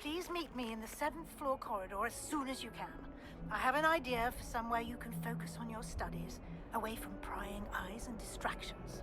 Please meet me in the 7th floor corridor as soon as you can. I have an idea for somewhere you can focus on your studies, away from prying eyes and distractions.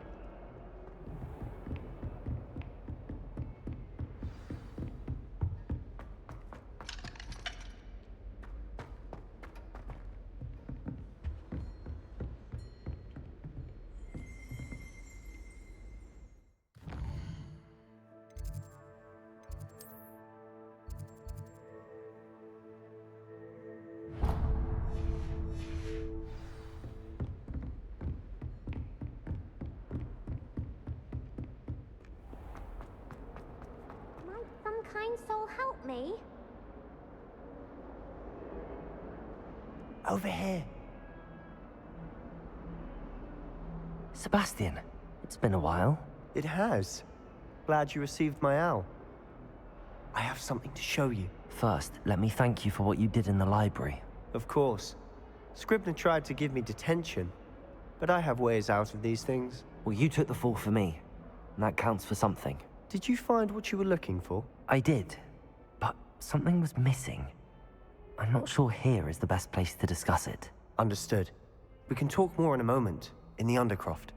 Some kind soul help me? Over here. Sebastian, it's been a while. It has. Glad you received my owl. I have something to show you. First, let me thank you for what you did in the library. Of course. Scribner tried to give me detention, but I have ways out of these things. Well, you took the fall for me, and that counts for something. Did you find what you were looking for? I did, but something was missing. I'm not sure here is the best place to discuss it. Understood. We can talk more in a moment, in the Undercroft.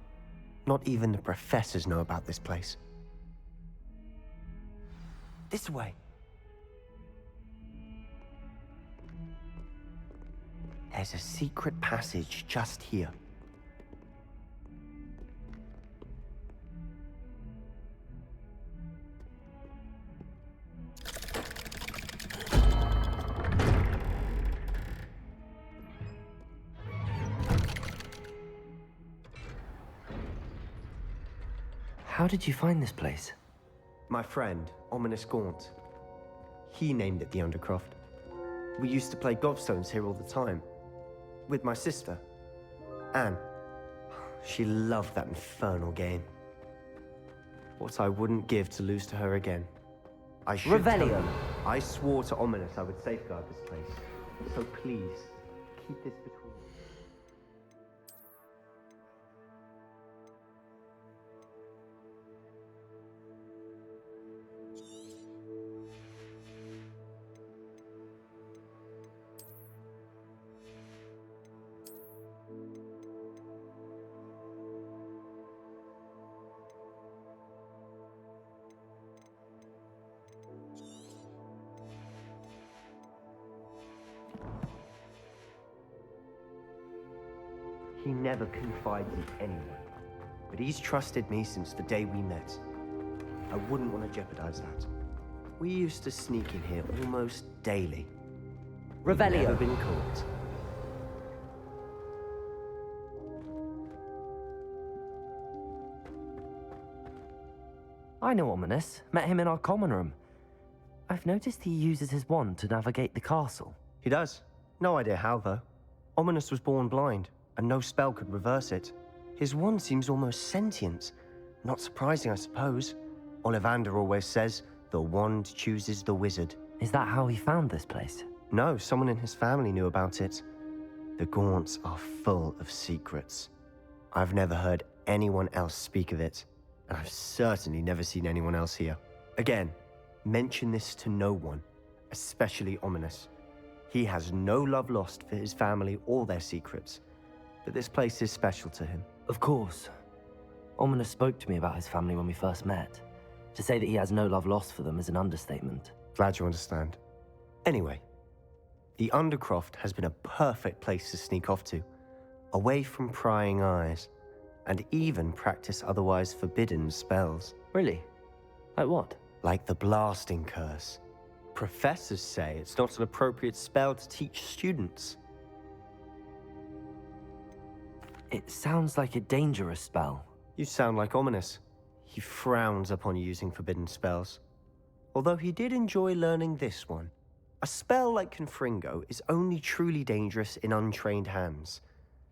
Not even the professors know about this place. This way. There's a secret passage just here. How did you find this place? My friend, Ominous Gaunt. He named it the Undercroft. We used to play gobstones here all the time. With my sister, Anne. She loved that infernal game. What I wouldn't give to lose to her again. I should tell you, I swore to Ominous I would safeguard this place. So please, keep this between us. He never confides in anyone, but he's trusted me since the day we met. I wouldn't want to jeopardize that. We used to sneak in here almost daily. We've never been caught. I know Ominous. Met him in our common room. I've noticed he uses his wand to navigate the castle. He does. No idea how, though. Ominous was born blind, and no spell could reverse it. His wand seems almost sentient. Not surprising, I suppose. Ollivander always says, the wand chooses the wizard. Is that how he found this place? No, someone in his family knew about it. The Gaunts are full of secrets. I've never heard anyone else speak of it, and I've certainly never seen anyone else here. Again, mention this to no one, especially Ominous. He has no love lost for his family or their secrets, but this place is special to him. Of course. Ominous spoke to me about his family when we first met. To say that he has no love lost for them is an understatement. Glad you understand. Anyway, the Undercroft has been a perfect place to sneak off to, away from prying eyes, and even practice otherwise forbidden spells. Really? Like what? Like the Blasting Curse. Professors say it's not an appropriate spell to teach students. It sounds like a dangerous spell. You sound like Ominous. He frowns upon using forbidden spells. Although he did enjoy learning this one. A spell like Confringo is only truly dangerous in untrained hands.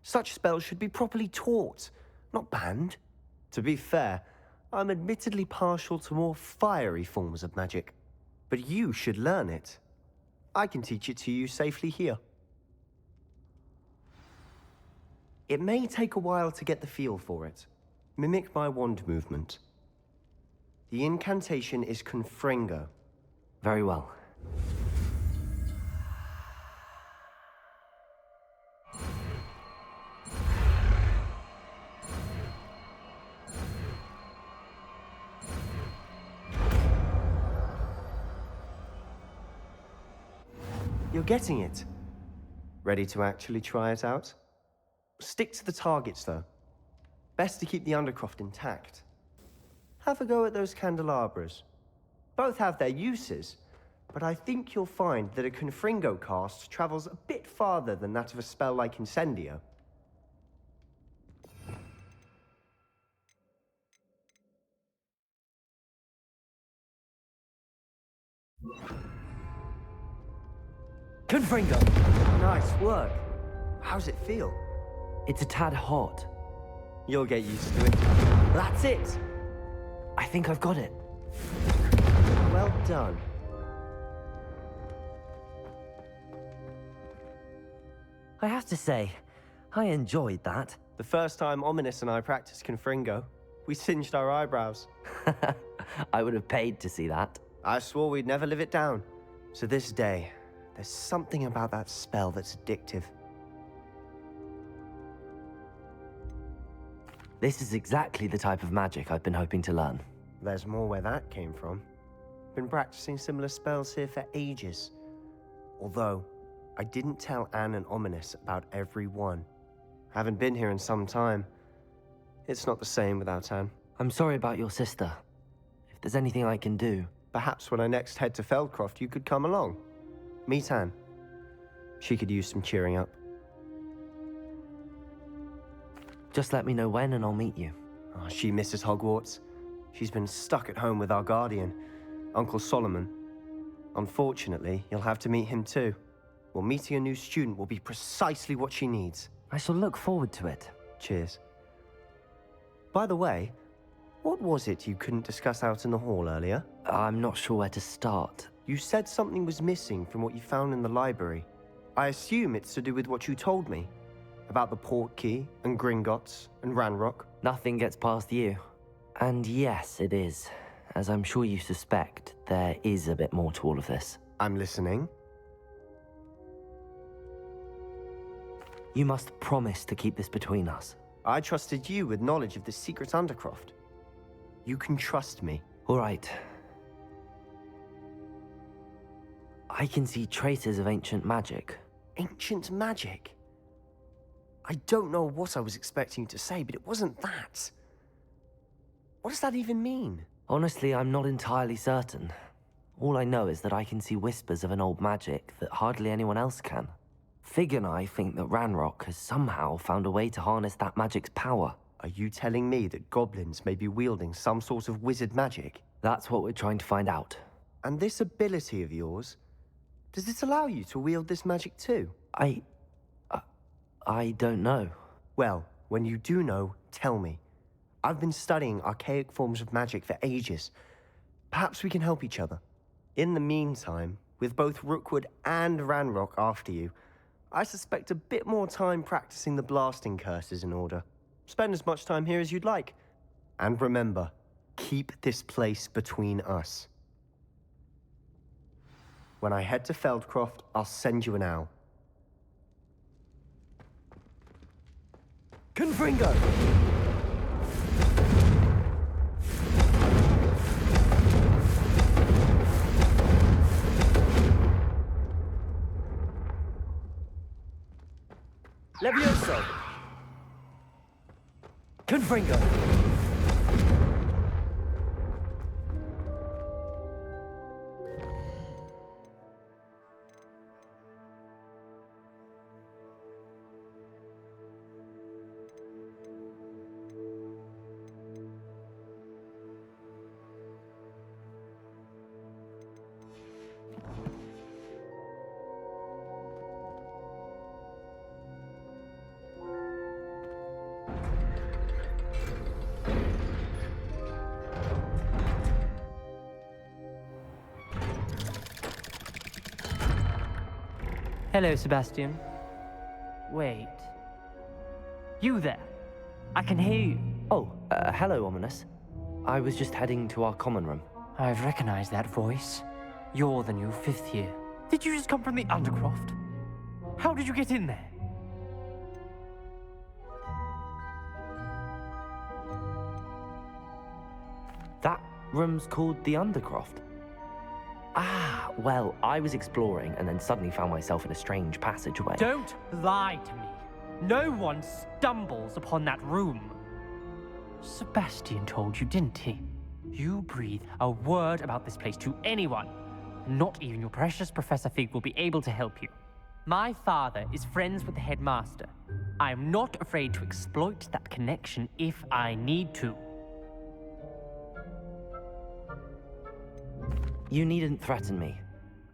Such spells should be properly taught, not banned. To be fair, I'm admittedly partial to more fiery forms of magic. But you should learn it. I can teach it to you safely here. It may take a while to get the feel for it. Mimic my wand movement. The incantation is Confringo. Very well. You're getting it. Ready to actually try it out? Stick to the targets, though. Best to keep the Undercroft intact. Have a go at those candelabras. Both have their uses, but I think you'll find that a Confringo cast travels a bit farther than that of a spell like Incendio. Confringo! Nice work. How's it feel? It's a tad hot. You'll get used to it. That's it! I think I've got it. Well done. I have to say, I enjoyed that. The first time Ominous and I practiced Confringo, we singed our eyebrows. I would have paid to see that. I swore we'd never live it down. So this day, there's something about that spell that's addictive. This is exactly the type of magic I've been hoping to learn. There's more where that came from. Been practicing similar spells here for ages. Although, I didn't tell Anne and Ominous about every one. Haven't been here in some time. It's not the same without Anne. I'm sorry about your sister. If there's anything I can do... Perhaps when I next head to Feldcroft, you could come along. Meet Anne. She could use some cheering up. Just let me know when and I'll meet you. Oh, she misses Hogwarts. She's been stuck at home with our guardian, Uncle Solomon. Unfortunately, you'll have to meet him too. Well, meeting a new student will be precisely what she needs. I shall look forward to it. Cheers. By the way, what was it you couldn't discuss out in the hall earlier? I'm not sure where to start. You said something was missing from what you found in the library. I assume it's to do with what you told me. About the Portkey, and Gringotts, and Ranrock. Nothing gets past you. And yes, it is. As I'm sure you suspect, there is a bit more to all of this. I'm listening. You must promise to keep this between us. I trusted you with knowledge of the secret Undercroft. You can trust me. All right. I can see traces of ancient magic. Ancient magic? I don't know what I was expecting you to say, but it wasn't that. What does that even mean? Honestly, I'm not entirely certain. All I know is that I can see whispers of an old magic that hardly anyone else can. Fig and I think that Ranrock has somehow found a way to harness that magic's power. Are you telling me that goblins may be wielding some sort of wizard magic? That's what we're trying to find out. And this ability of yours, does it allow you to wield this magic too? I don't know. Well, when you do know, tell me. I've been studying archaic forms of magic for ages. Perhaps we can help each other. In the meantime, with both Rookwood and Ranrock after you, I suspect a bit more time practicing the blasting curse is in order. Spend as much time here as you'd like. And remember, keep this place between us. When I head to Feldcroft, I'll send you an owl. Confringo! Levioso! Confringo! Hello, Sebastian. Wait. You there? I can hear you. Oh, hello, Ominous. I was just heading to our common room. I've recognized that voice. You're the new 5th year. Did you just come from the Undercroft? How did you get in there? That room's called the Undercroft. Ah, well, I was exploring and then suddenly found myself in a strange passageway. Don't lie to me. No one stumbles upon that room. Sebastian told you, didn't he? You breathe a word about this place to anyone. Not even your precious Professor Fig will be able to help you. My father is friends with the headmaster. I am not afraid to exploit that connection if I need to. You needn't threaten me.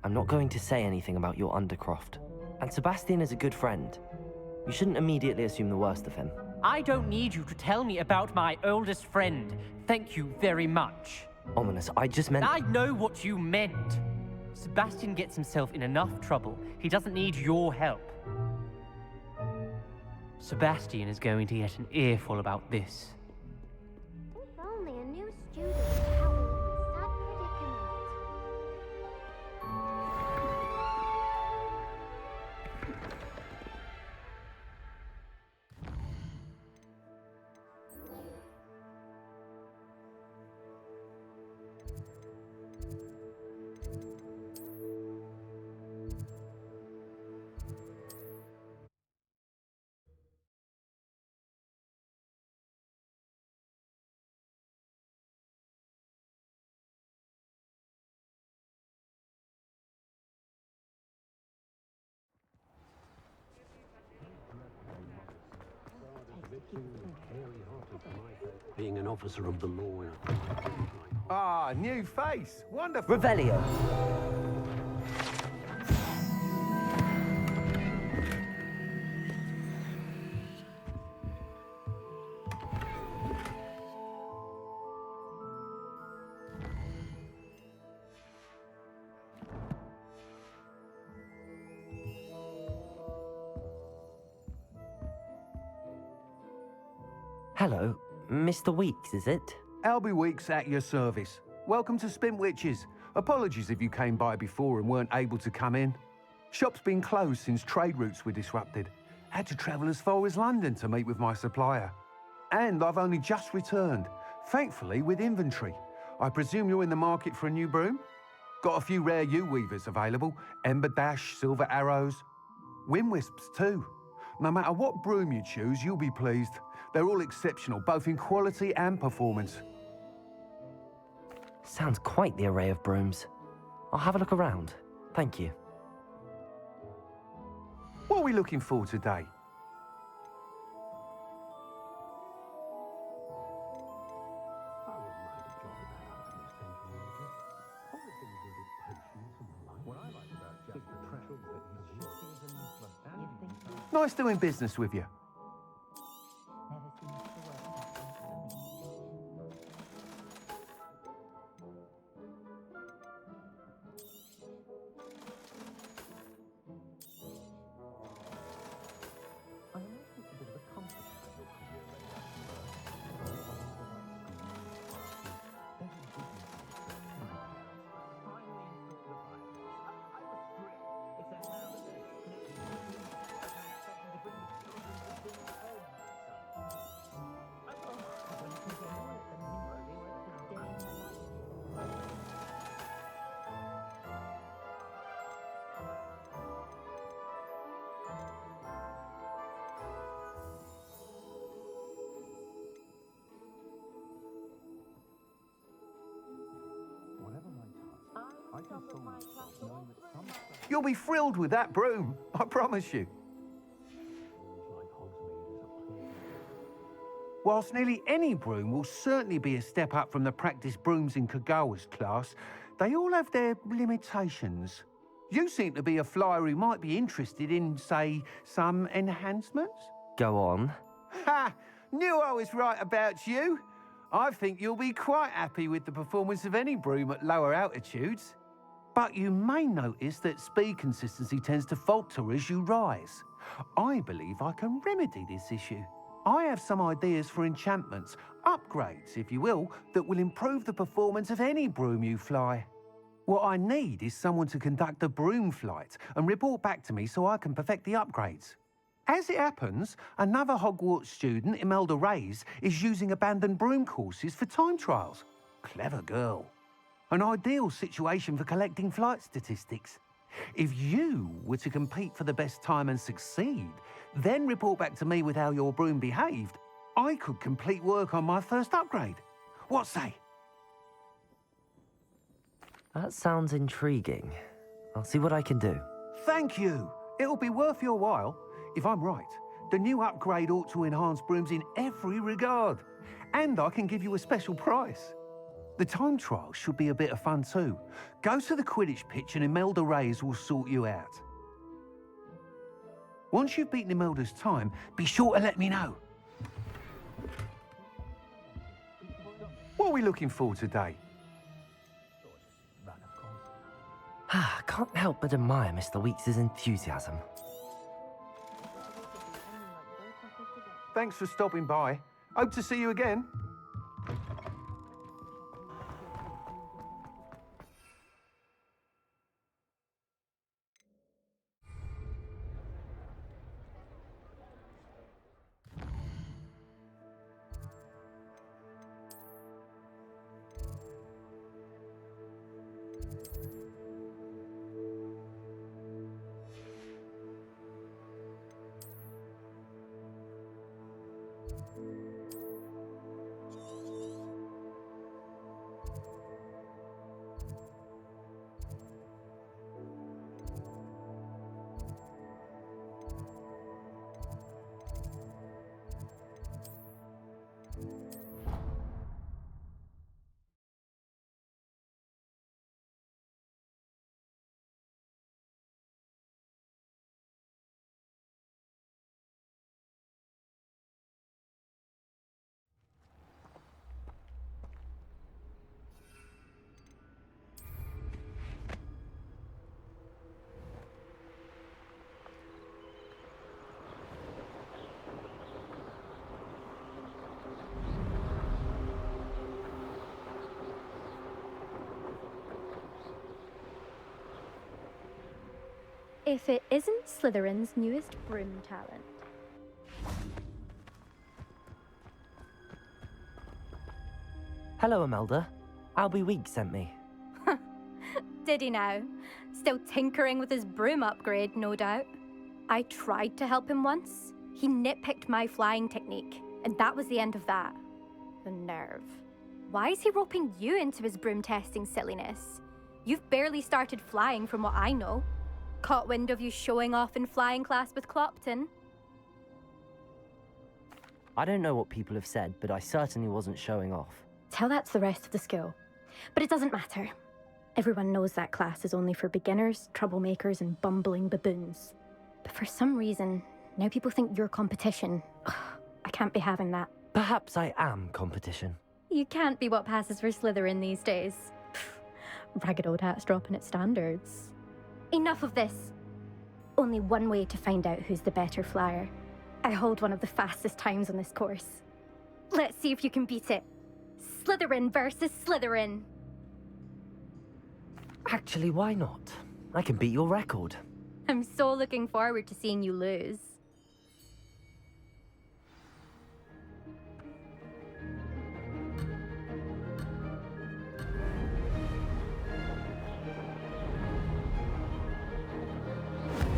I'm not going to say anything about your Undercroft. And Sebastian is a good friend. You shouldn't immediately assume the worst of him. I don't need you to tell me about my oldest friend. Thank you very much. Ominous, I just meant... I know what you meant. Sebastian gets himself in enough trouble. He doesn't need your help. Sebastian is going to get an earful about this. If only a new student would help me with my sad predicament. Being an officer of the law. Ah, new face. Wonderful. Revelio. Hello, Mr. Weeks, is it? Albie Weeks at your service. Welcome to Spintwitches. Apologies if you came by before and weren't able to come in. Shop's been closed since trade routes were disrupted. Had to travel as far as London to meet with my supplier. And I've only just returned, thankfully with inventory. I presume you're in the market for a new broom? Got a few rare U-weavers available. Ember Dash, Silver Arrows. Wind Wisps too. No matter what broom you choose, you'll be pleased. They're all exceptional, both in quality and performance. Sounds quite the array of brooms. I'll have a look around. Thank you. What are we looking for today? Nice doing business with you. You'll be thrilled with that broom, I promise you. Whilst nearly any broom will certainly be a step up from the practice brooms in Kagawa's class, they all have their limitations. You seem to be a flyer who might be interested in, say, some enhancements? Go on. Ha! Knew I was right about you. I think you'll be quite happy with the performance of any broom at lower altitudes. But you may notice that speed consistency tends to falter as you rise. I believe I can remedy this issue. I have some ideas for enchantments, upgrades, if you will, that will improve the performance of any broom you fly. What I need is someone to conduct a broom flight and report back to me so I can perfect the upgrades. As it happens, another Hogwarts student, Imelda Reyes, is using abandoned broom courses for time trials. Clever girl. An ideal situation for collecting flight statistics. If you were to compete for the best time and succeed, then report back to me with how your broom behaved, I could complete work on my first upgrade. What say? That sounds intriguing. I'll see what I can do. Thank you. It'll be worth your while. If I'm right, the new upgrade ought to enhance brooms in every regard. And I can give you a special price. The time trial should be a bit of fun too. Go to the Quidditch pitch and Imelda Reyes will sort you out. Once you've beaten Imelda's time, be sure to let me know. What are we looking for today? Can't help but admire Mr. Weeks' enthusiasm. Thanks for stopping by. Hope to see you again. If it isn't Slytherin's newest broom talent. Hello, Imelda. Albie Weeks sent me. Did he now? Still tinkering with his broom upgrade, no doubt. I tried to help him once. He nitpicked my flying technique, and that was the end of that. The nerve. Why is he roping you into his broom testing silliness? You've barely started flying from what I know. Caught wind of you showing off in flying class with Clopton? I don't know what people have said, but I certainly wasn't showing off. Tell that to the rest of the school. But it doesn't matter. Everyone knows that class is only for beginners, troublemakers, and bumbling baboons. But for some reason, now people think you're competition. Ugh, I can't be having that. Perhaps I am competition. You can't be what passes for Slytherin these days. Ragged old hat's dropping its standards. Enough of this. Only one way to find out who's the better flyer. I hold one of the fastest times on this course. Let's see if you can beat it. Slytherin versus Slytherin. Actually, why not? I can beat your record. I'm so looking forward to seeing you lose.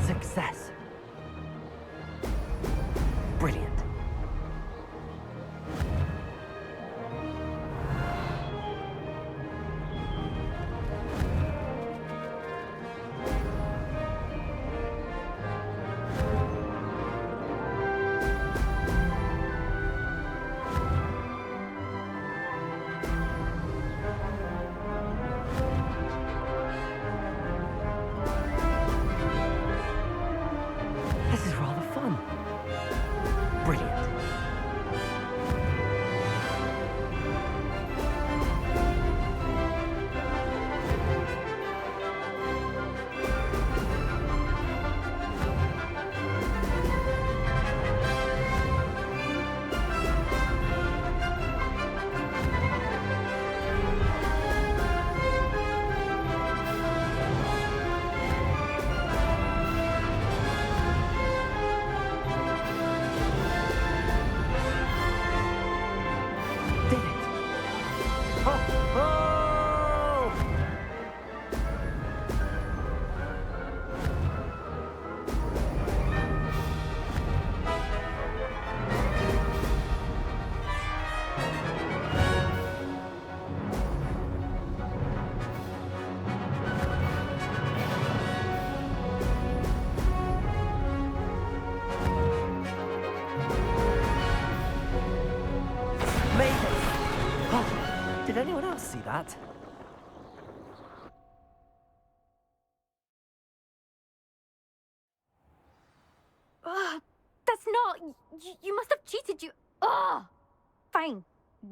Success. Brilliant. Did anyone else see that? Ugh, that's not... You must have cheated, you... Ugh! Fine.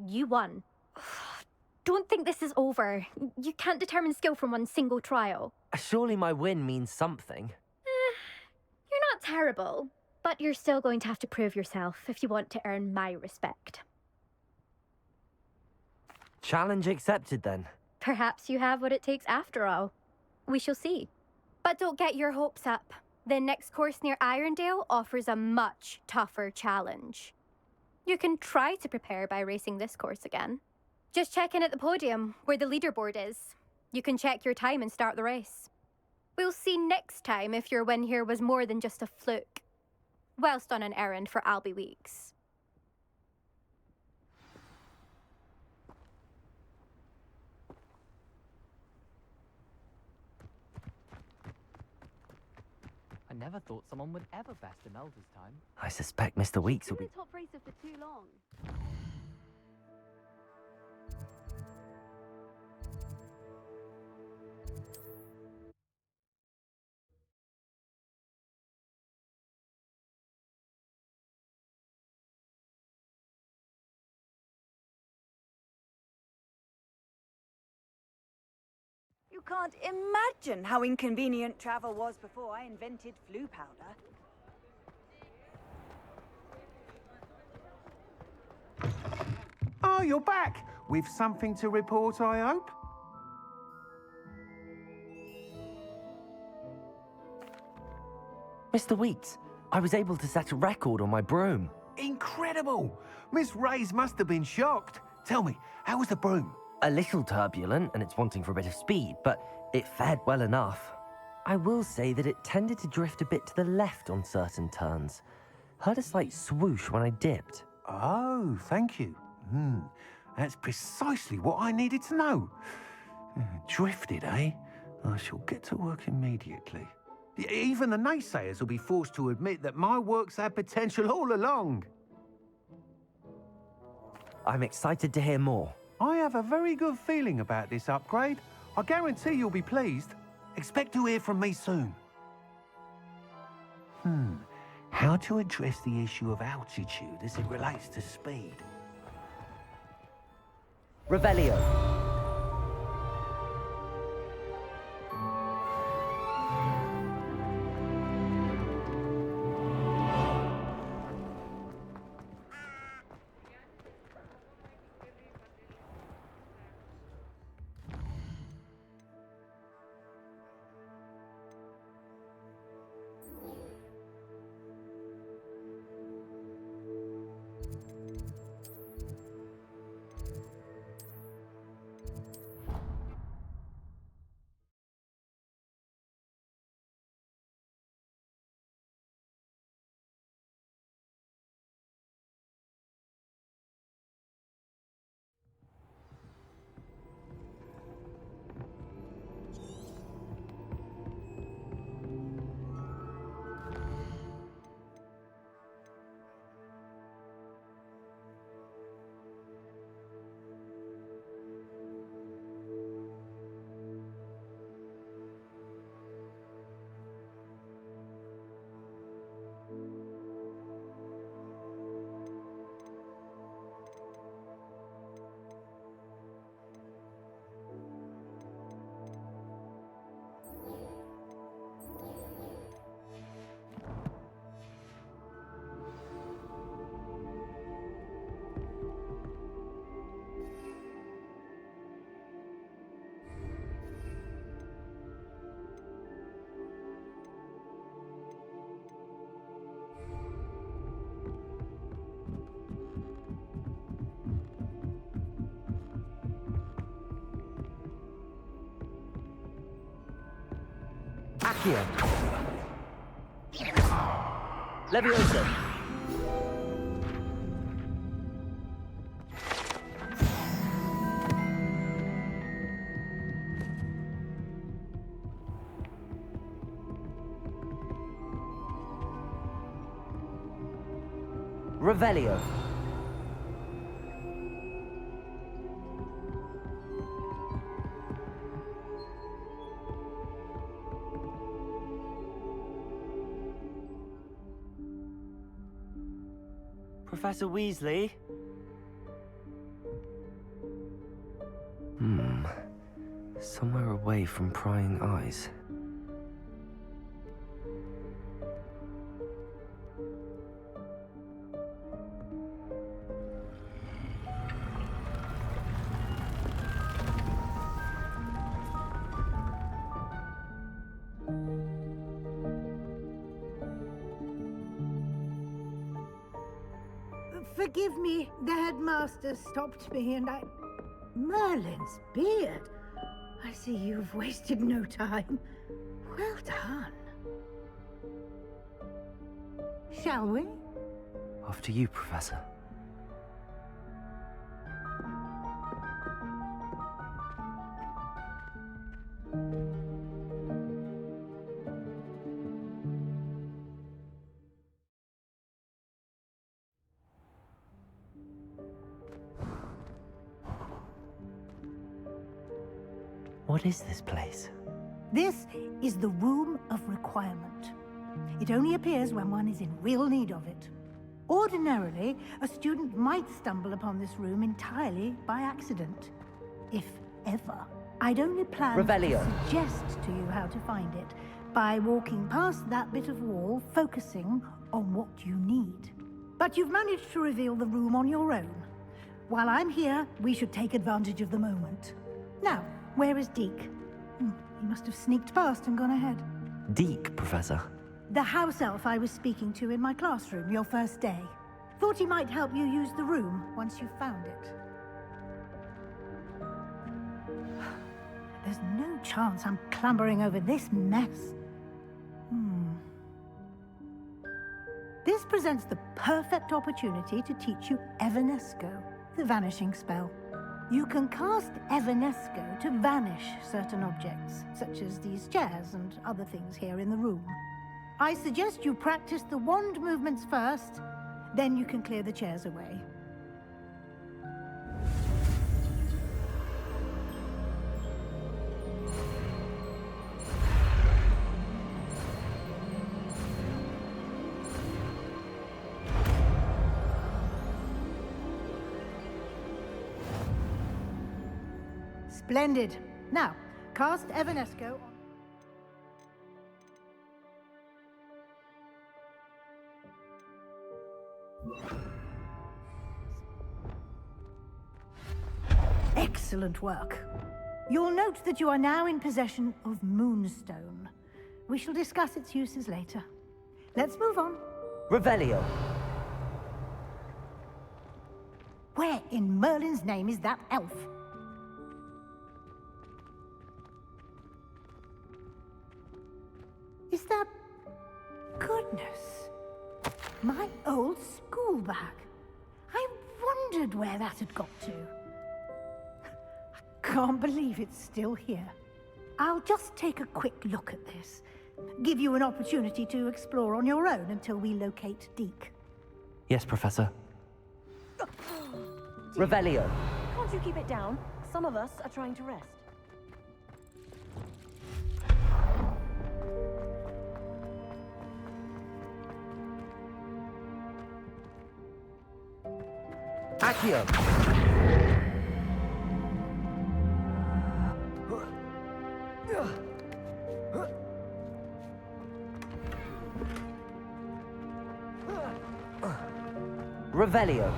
You won. Ugh, don't think this is over. You can't determine skill from one single trial. Surely my win means something. You're not terrible, but you're still going to have to prove yourself if you want to earn my respect. Challenge accepted, then. Perhaps you have what it takes after all. We shall see. But don't get your hopes up. The next course near Irondale offers a much tougher challenge. You can try to prepare by racing this course again. Just check in at the podium, where the leaderboard is. You can check your time and start the race. We'll see next time if your win here was more than just a fluke. Whilst on an errand for Albie Weeks. I never thought someone would ever best Imelda's time. I suspect Mr. Weeks will be... top racer for too long. You can't imagine how inconvenient travel was before I invented flu powder. Oh, you're back! With something to report, I hope? Mr. Weeks, I was able to set a record on my broom. Incredible! Miss Reyes must have been shocked. Tell me, how was the broom? A little turbulent, and it's wanting for a bit of speed, but it fared well enough. I will say that it tended to drift a bit to the left on certain turns. Heard a slight swoosh when I dipped. Oh, thank you. That's precisely what I needed to know. Drifted, eh? I shall get to work immediately. Even the naysayers will be forced to admit that my work's had potential all along. I'm excited to hear more. I have a very good feeling about this upgrade. I guarantee you'll be pleased. Expect to hear from me soon. How to address the issue of altitude as it relates to speed? Revelio. Accio. Leviosa. Revelio. Professor Weasley? Somewhere away from prying eyes. Forgive me, the headmaster stopped me and I... Merlin's beard. I see you've wasted no time. Well done. Shall we? After you, Professor. What is this place? This is the Room of Requirement. It only appears when one is in real need of it. Ordinarily, a student might stumble upon this room entirely by accident. If ever. I'd only plan Revelio. to suggest to you how to find it by walking past that bit of wall, focusing on what you need. But you've managed to reveal the room on your own. While I'm here, we should take advantage of the moment. Now, where is Deke? He must have sneaked past and gone ahead. Deke, Professor. The house elf I was speaking to in my classroom your first day. Thought he might help you use the room once you found it. There's no chance I'm clambering over this mess. This presents the perfect opportunity to teach you Evanesco, the vanishing spell. You can cast Evanesco to vanish certain objects, such as these chairs and other things here in the room. I suggest you practice the wand movements first, then you can clear the chairs away. Splendid. Now, cast Evanesco on... Excellent work. You'll note that you are now in possession of Moonstone. We shall discuss its uses later. Let's move on. Revelio. Where in Merlin's name is that elf? Is that... Goodness. My old school bag. I wondered where that had got to. I can't believe it's still here. I'll just take a quick look at this. Give you an opportunity to explore on your own until we locate Deke. Yes, Professor. Revelio. Can't you keep it down? Some of us are trying to rest. Accio. Revelio.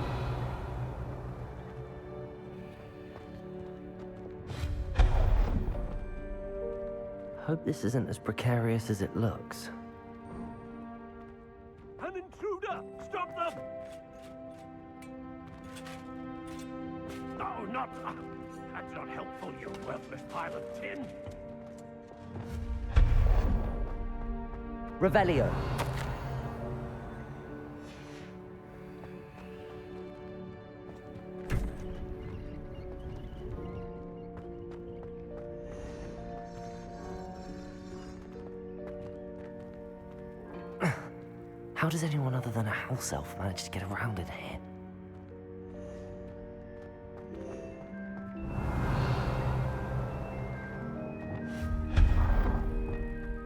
Hope this isn't as precarious as it looks. An intruder! Stop them! No, not... that's not helpful, you worthless pile of tin. Revelio. How does anyone other than a house elf manage to get around in here?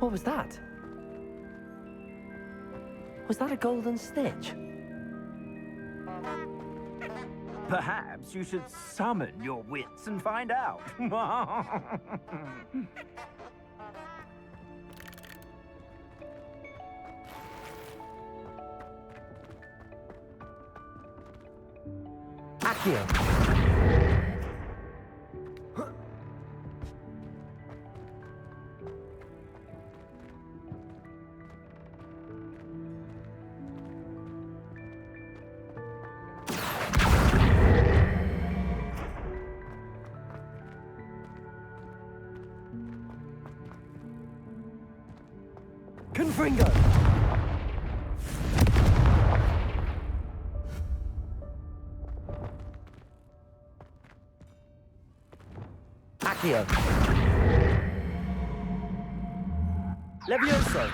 What was that? Was that a golden stitch? Perhaps you should summon your wits and find out. Accio! Confringo! Accio! Levioso!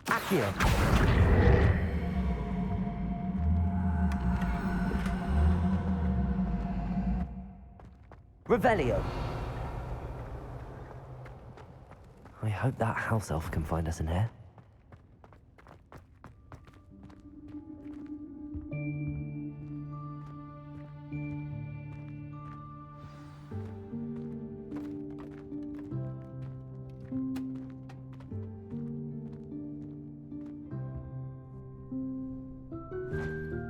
Accio! Revelio! I hope that house elf can find us in here.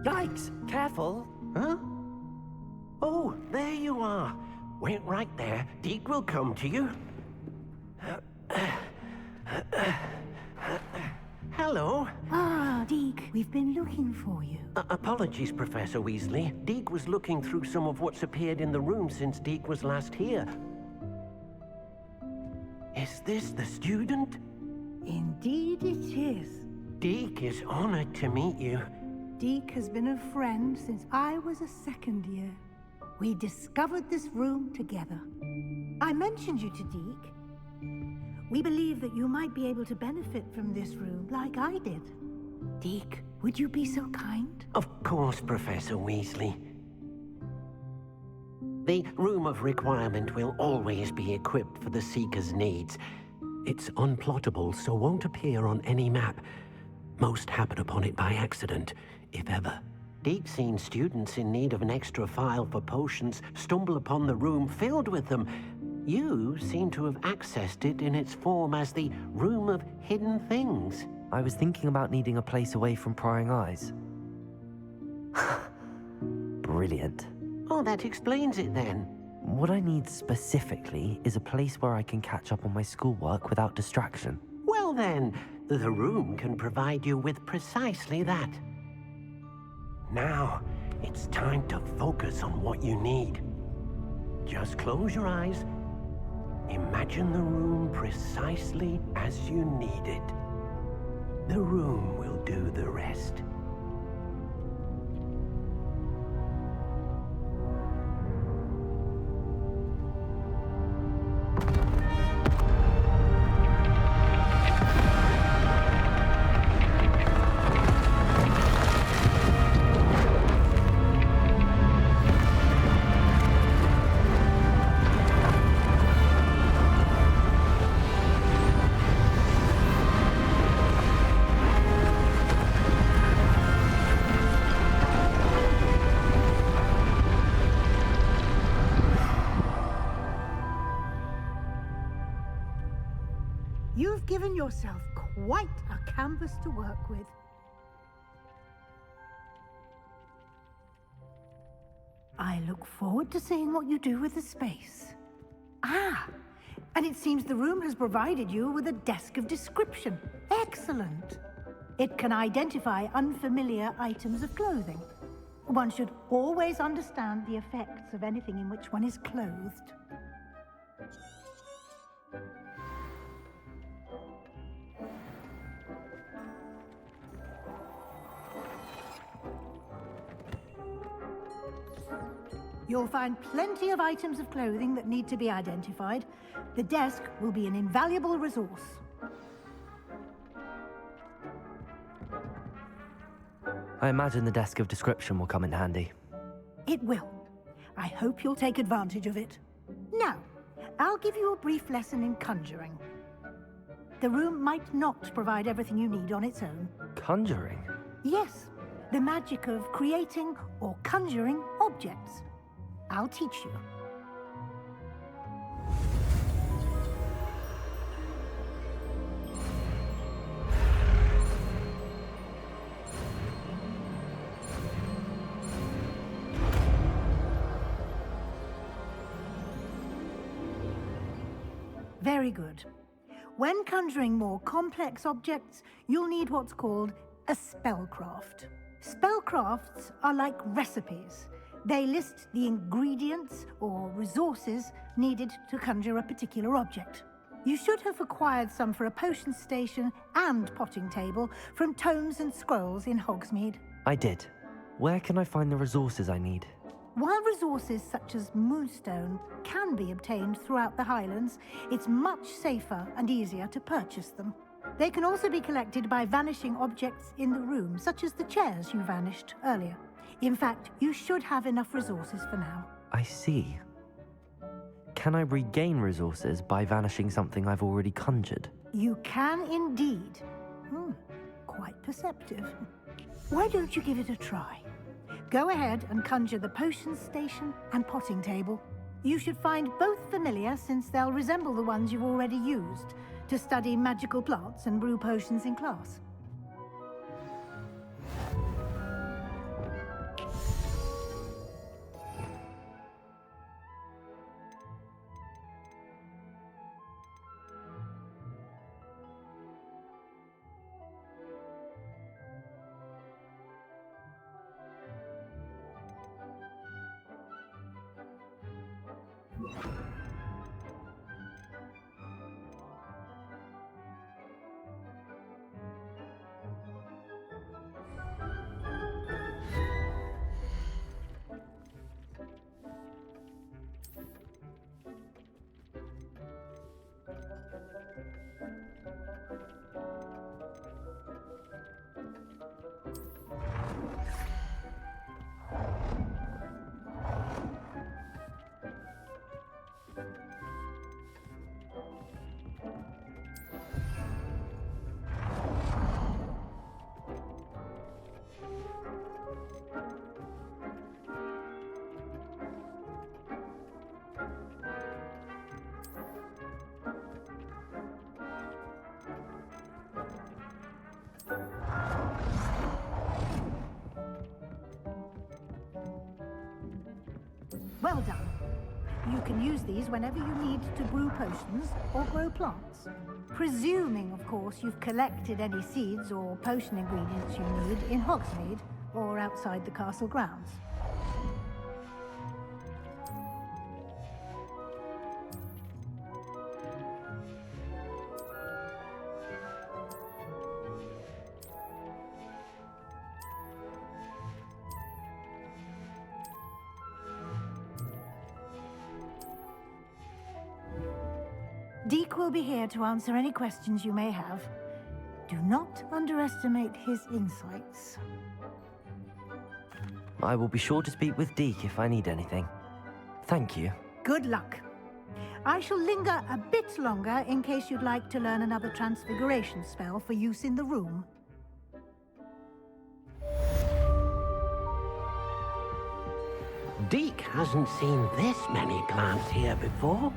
Yikes! Careful! Huh? Oh, there you are. Wait right there. Deke will come to you. Hello. Ah, Deke, we've been looking for you. Apologies, Professor Weasley. Deke was looking through some of what's appeared in the room since Deke was last here. Is this the student? Indeed it is. Deke is honored to meet you. Deke has been a friend since I was a second year. We discovered this room together. I mentioned you to Deke. We believe that you might be able to benefit from this room like I did. Deke, would you be so kind? Of course, Professor Weasley. The Room of Requirement will always be equipped for the Seeker's needs. It's unplottable, so won't appear on any map. Most happen upon it by accident, if ever. Deke's seen students in need of an extra file for potions stumble upon the room filled with them. You seem to have accessed it in its form as the Room of Hidden Things. I was thinking about needing a place away from prying eyes. Brilliant. Oh, that explains it then. What I need specifically is a place where I can catch up on my schoolwork without distraction. Well then, the room can provide you with precisely that. Now, it's time to focus on what you need. Just close your eyes. Imagine the room precisely as you need it. The room will do the rest. You've given yourself quite a canvas to work with. I look forward to seeing what you do with the space. Ah, and it seems the room has provided you with a desk of description. Excellent. It can identify unfamiliar items of clothing. One should always understand the effects of anything in which one is clothed. You'll find plenty of items of clothing that need to be identified. The desk will be an invaluable resource. I imagine the desk of description will come in handy. It will. I hope you'll take advantage of it. Now, I'll give you a brief lesson in conjuring. The room might not provide everything you need on its own. Conjuring? Yes, the magic of creating or conjuring objects. I'll teach you. Very good. When conjuring more complex objects, you'll need what's called a spellcraft. Spellcrafts are like recipes. They list the ingredients or resources needed to conjure a particular object. You should have acquired some for a potion station and potting table from tomes and scrolls in Hogsmeade. I did. Where can I find the resources I need? While resources such as moonstone can be obtained throughout the Highlands, it's much safer and easier to purchase them. They can also be collected by vanishing objects in the room, such as the chairs you vanished earlier. In fact, you should have enough resources for now. I see. Can I regain resources by vanishing something I've already conjured? You can indeed. Quite perceptive. Why don't you give it a try? Go ahead and conjure the potion station and potting table. You should find both familiar, since they'll resemble the ones you've already used to study magical plants and brew potions in class. Well done. You can use these whenever you need to brew potions or grow plants. Presuming, of course, you've collected any seeds or potion ingredients you need in Hogsmeade or outside the castle grounds. Deke will be here to answer any questions you may have. Do not underestimate his insights. I will be sure to speak with Deke if I need anything. Thank you. Good luck. I shall linger a bit longer in case you'd like to learn another transfiguration spell for use in the room. Deke hasn't seen this many plants here before.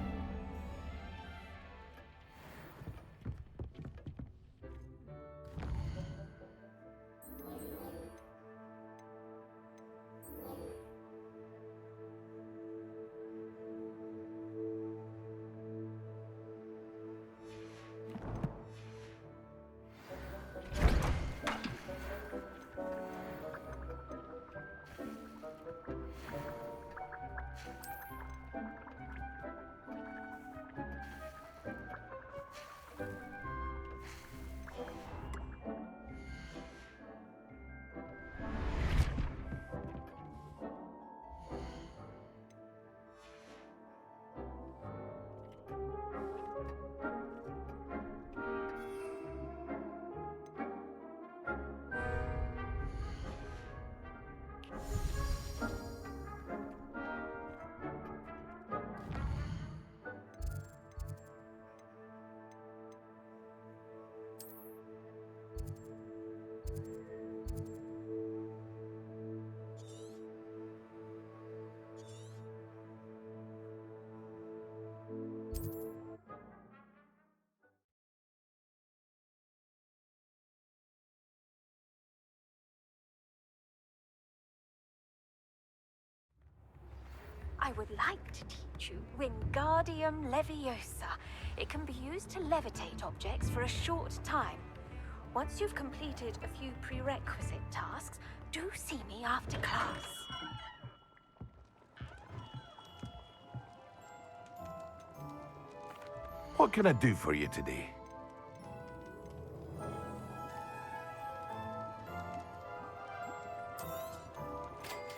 I would like to teach you Wingardium Leviosa. It can be used to levitate objects for a short time. Once you've completed a few prerequisite tasks, do see me after class. What can I do for you today?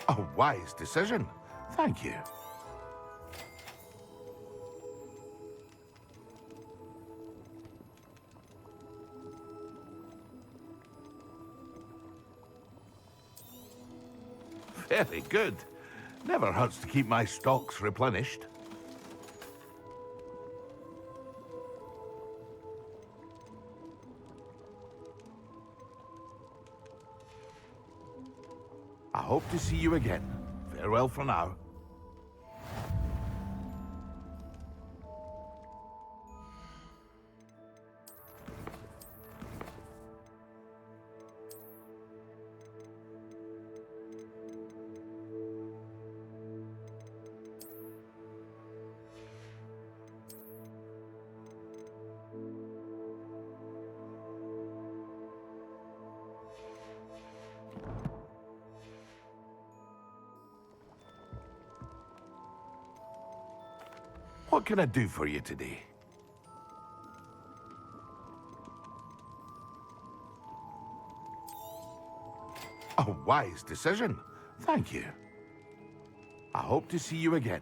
A wise decision. Thank you. Very good. Never hurts to keep my stocks replenished. I hope to see you again. Farewell for now. What can I do for you today? A wise decision. Thank you. I hope to see you again.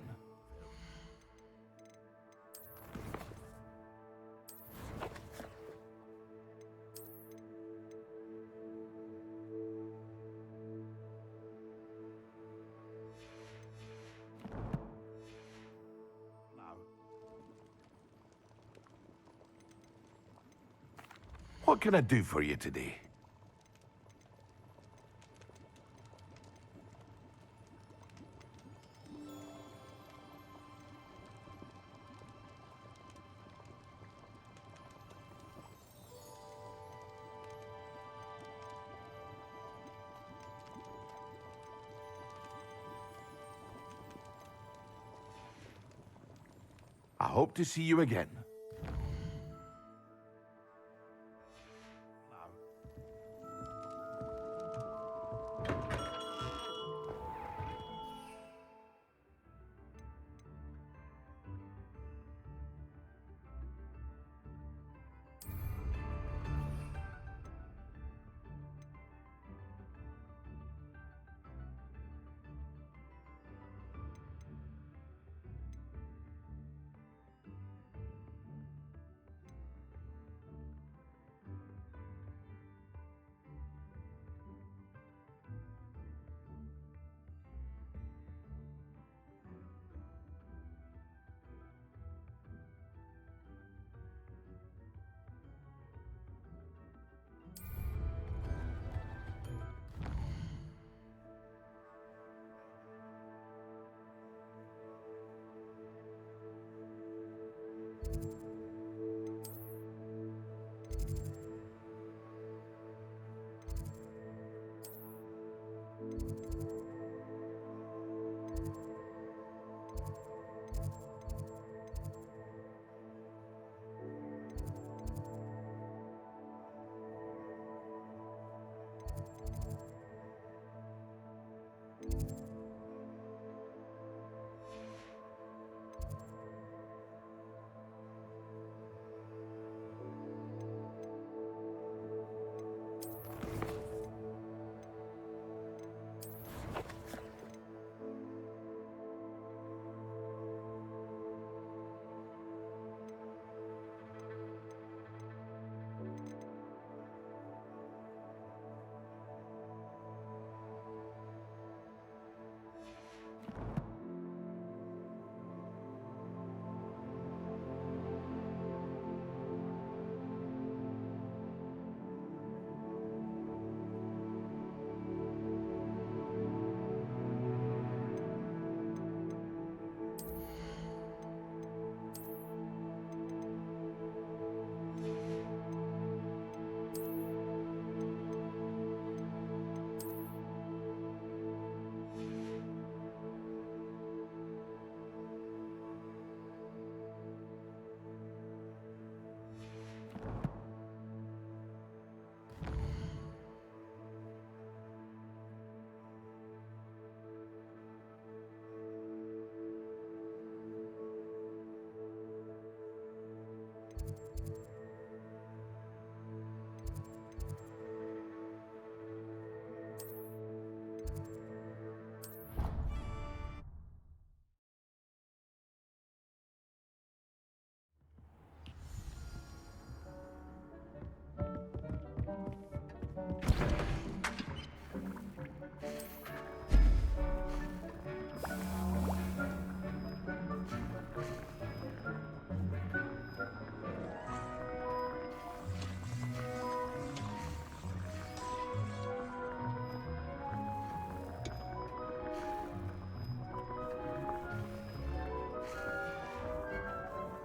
What can I do for you today? I hope to see you again.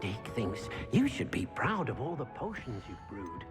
Dick thinks you should be proud of all the potions you've brewed.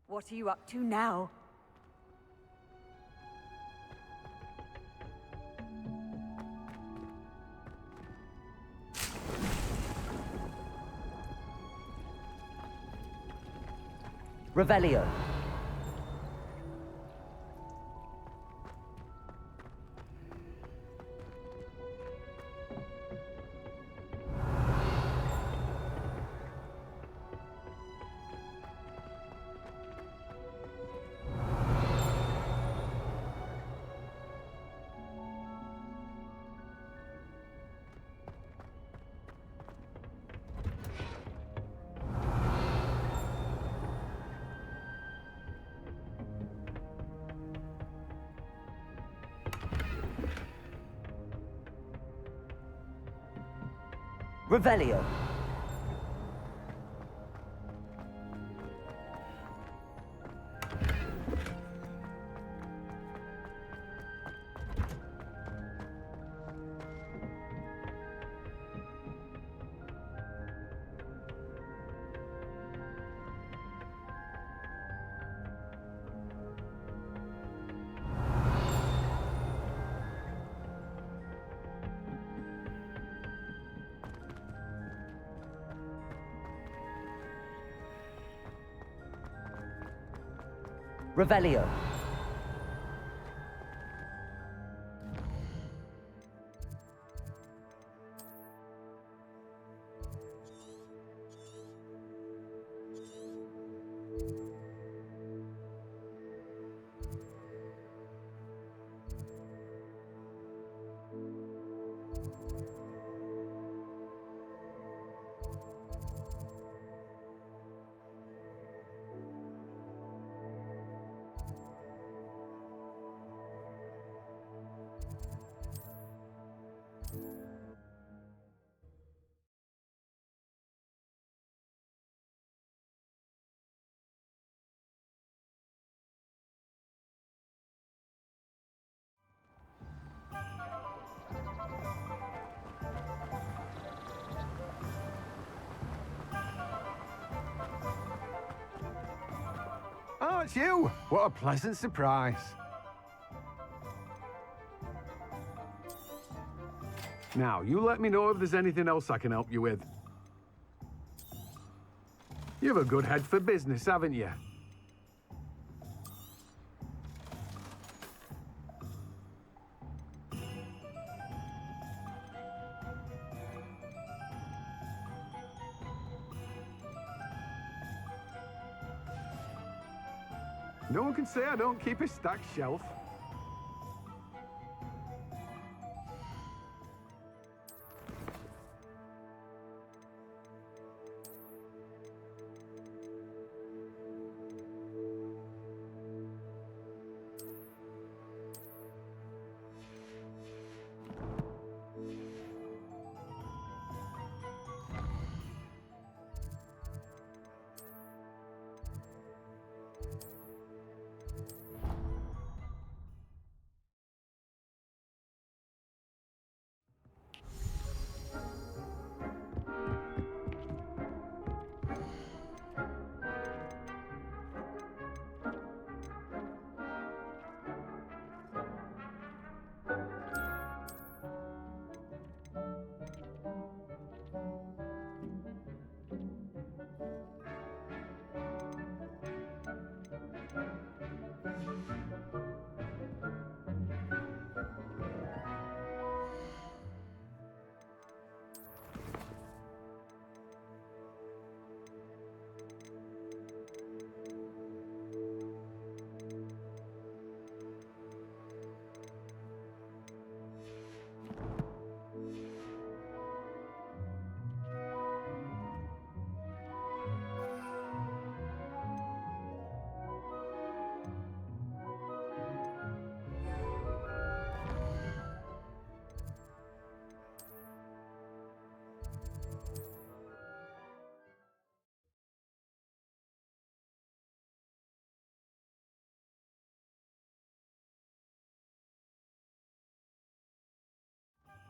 What are you up to now? Revelio. Revelio. Revelio. Oh, it's you! What a pleasant surprise. Now, you let me know if there's anything else I can help you with. You have a good head for business, haven't you? No one can say I don't keep a stacked shelf.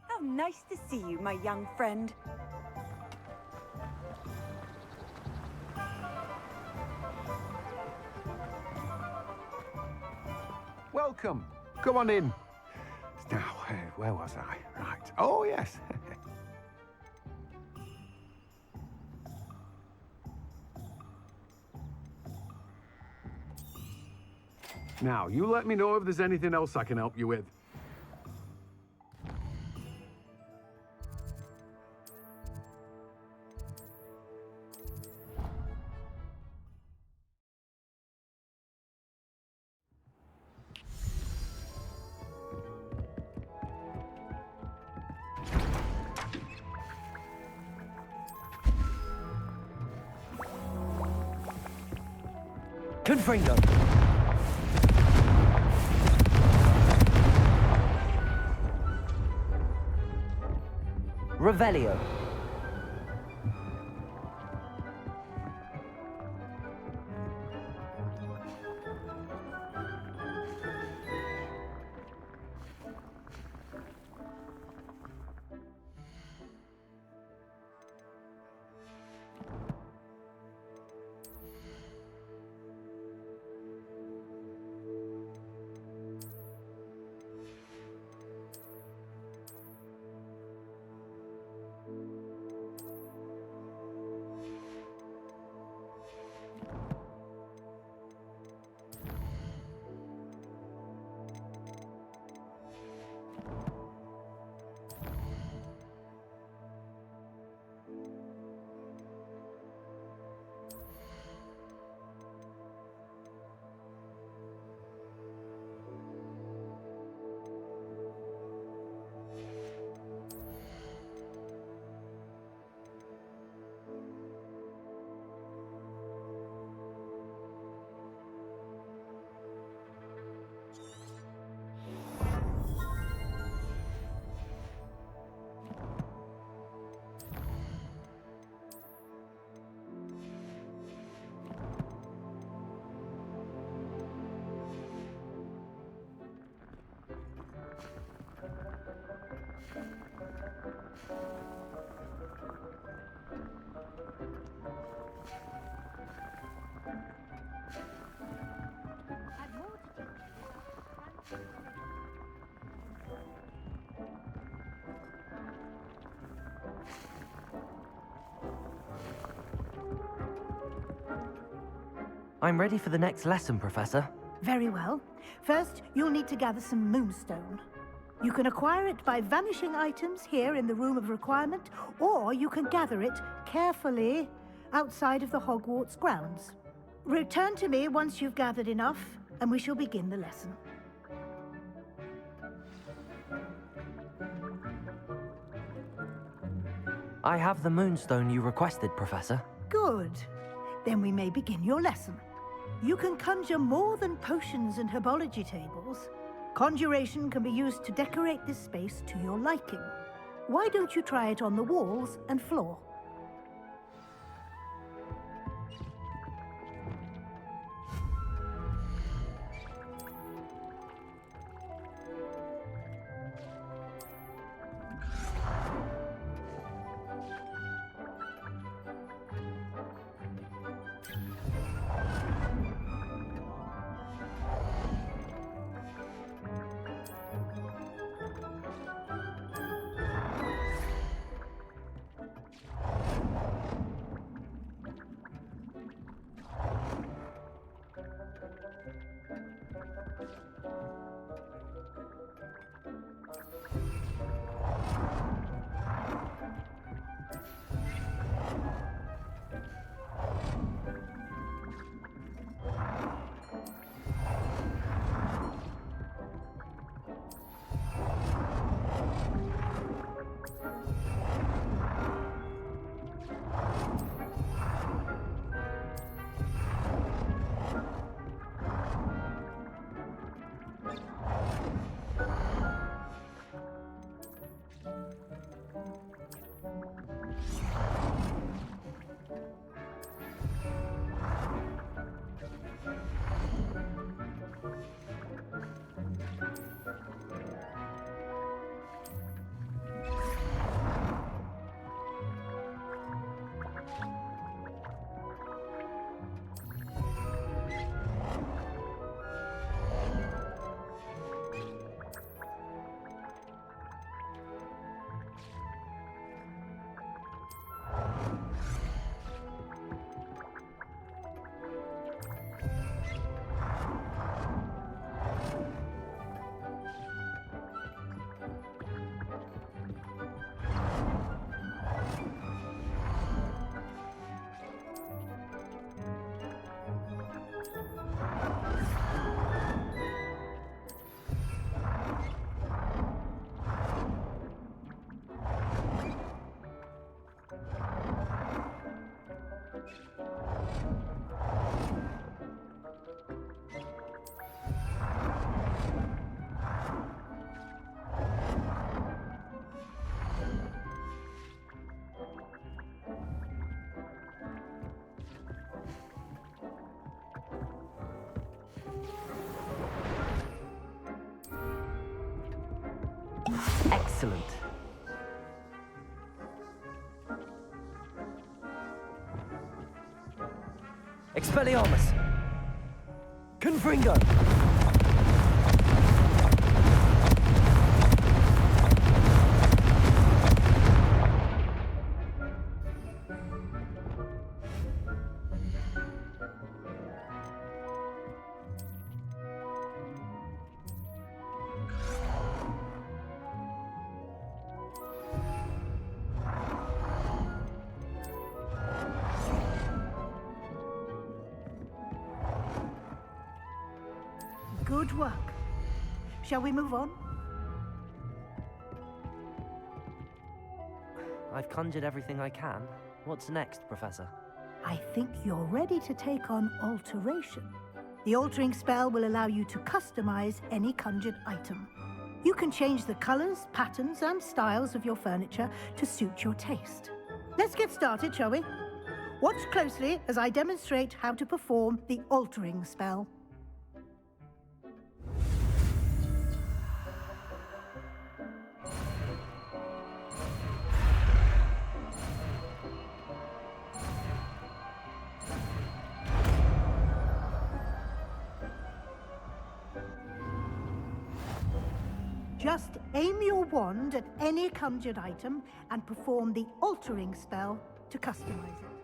How nice to see you, my young friend. Welcome. Come on in. Now, where was I? Right. Oh, yes. Now, you let me know if there's anything else I can help you with. Confringo! Revelio. I'm ready for the next lesson, Professor. Very well. First, you'll need to gather some moonstone. You can acquire it by vanishing items here in the Room of Requirement, or you can gather it carefully outside of the Hogwarts grounds. Return to me once you've gathered enough, and we shall begin the lesson. I have the moonstone you requested, Professor. Good. Then we may begin your lesson. You can conjure more than potions and herbology tables. Conjuration can be used to decorate this space to your liking. Why don't you try it on the walls and floor? Excellent. Expelliarmus! Confringo! Good work. Shall we move on? I've conjured everything I can. What's next, Professor? I think you're ready to take on alteration. The altering spell will allow you to customize any conjured item. You can change the colors, patterns, and styles of your furniture to suit your taste. Let's get started, shall we? Watch closely as I demonstrate how to perform the altering spell. Just aim your wand at any conjured item and perform the altering spell to customize it.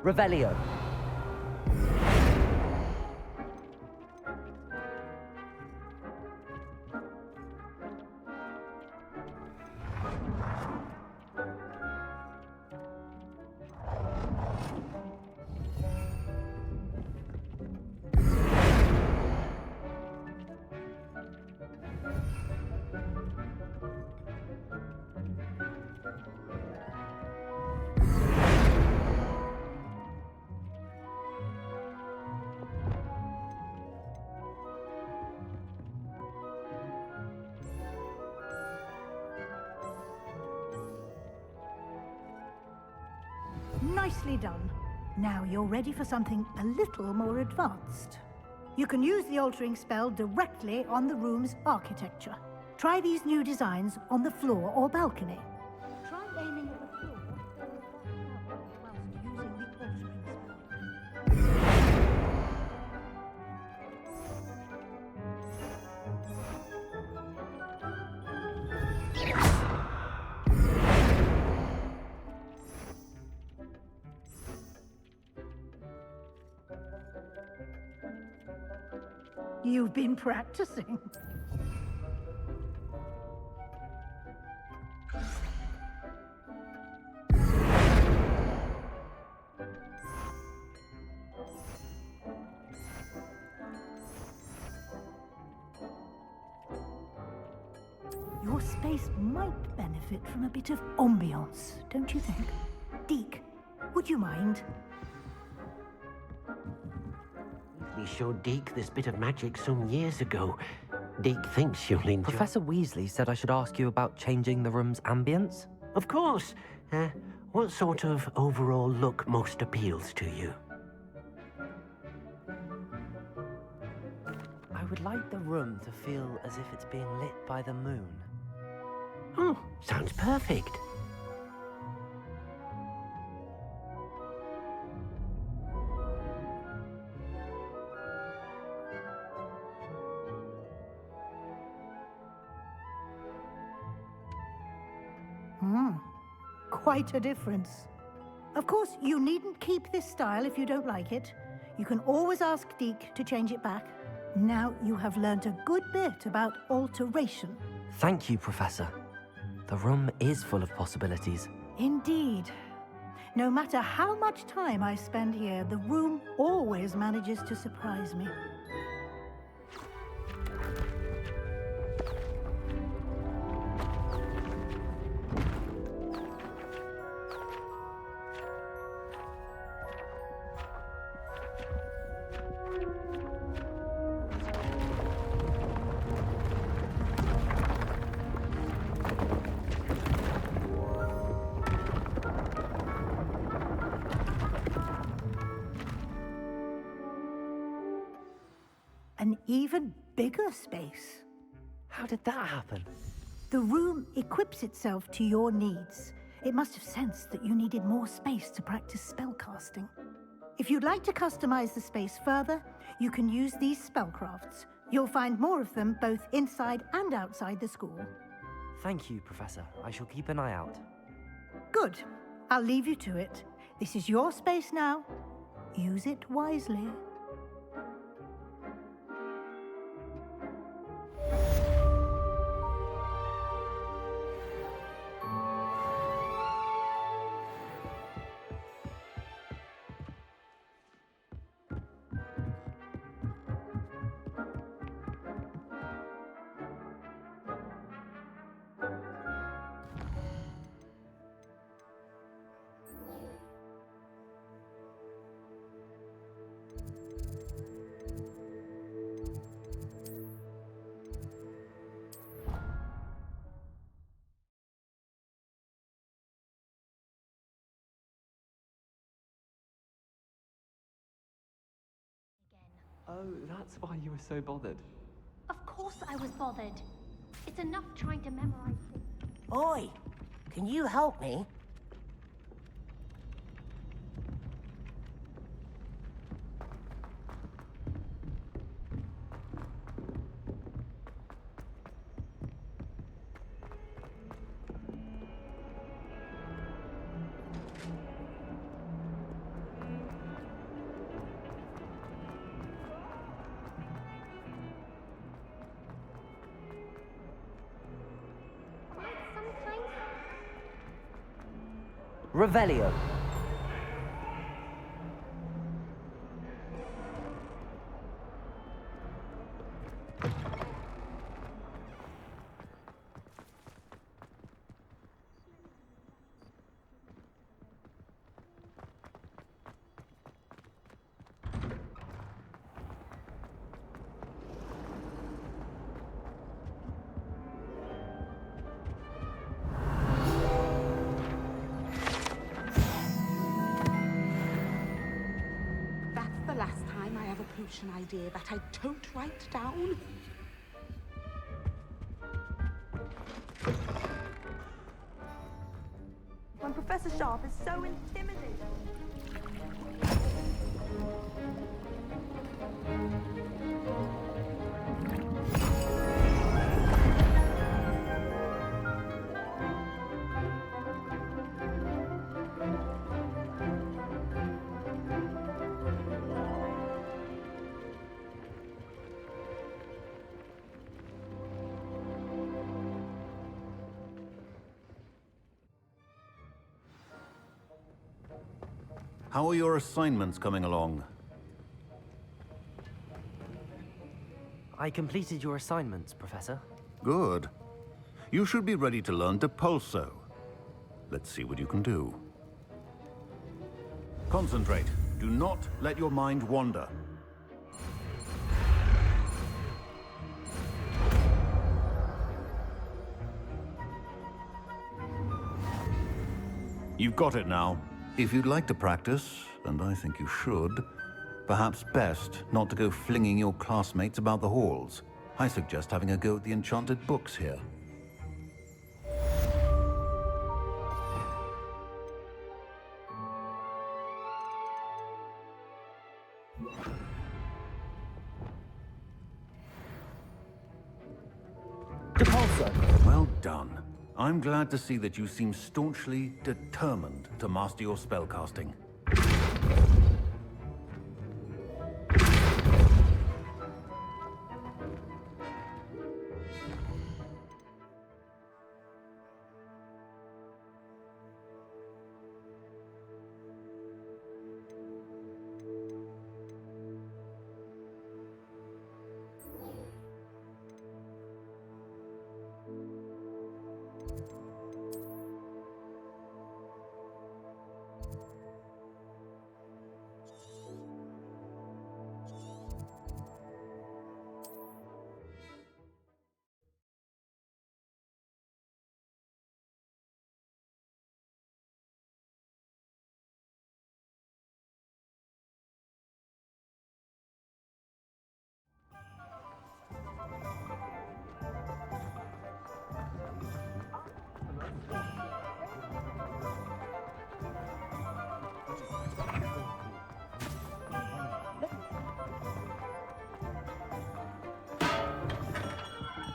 Revelio. Nicely done. Now you're ready for something a little more advanced. You can use the altering spell directly on the room's architecture. Try these new designs on the floor or balcony. Try aiming at the floor whilst using the altering spell. You've been practicing. Your space might benefit from a bit of ambiance, don't you think? Deke, would you mind? We showed Deke this bit of magic some years ago. Deke thinks you'll enjoy... Professor Weasley said I should ask you about changing the room's ambience. Of course. What sort of overall look most appeals to you? I would like the room to feel as if it's being lit by the moon. Oh, sounds perfect. Quite a difference. Of course, you needn't keep this style if you don't like it. You can always ask Deke to change it back. Now you have learnt a good bit about alteration. Thank you, Professor. The room is full of possibilities. Indeed. No matter how much time I spend here, the room always manages to surprise me. An even bigger space. How did that happen? The room equips itself to your needs. It must have sensed that you needed more space to practice spellcasting. If you'd like to customize the space further, you can use these spellcrafts. You'll find more of them both inside and outside the school. Thank you, Professor. I shall keep an eye out. Good. I'll leave you to it. This is your space now. Use it wisely. Oh, that's why you were so bothered. Of course I was bothered. It's enough trying to memorize things. Oi! Can you help me? Revelio. Potion idea that I don't write down. When Professor Sharp is so intimidating. How are your assignments coming along? I completed your assignments, Professor. Good. You should be ready to learn Depulso. Let's see what you can do. Concentrate. Do not let your mind wander. You've got it now. If you'd like to practice, and I think you should, perhaps best not to go flinging your classmates about the halls. I suggest having a go at the enchanted books here. Depulso. Well done. I'm glad to see that you seem staunchly determined to master your spellcasting.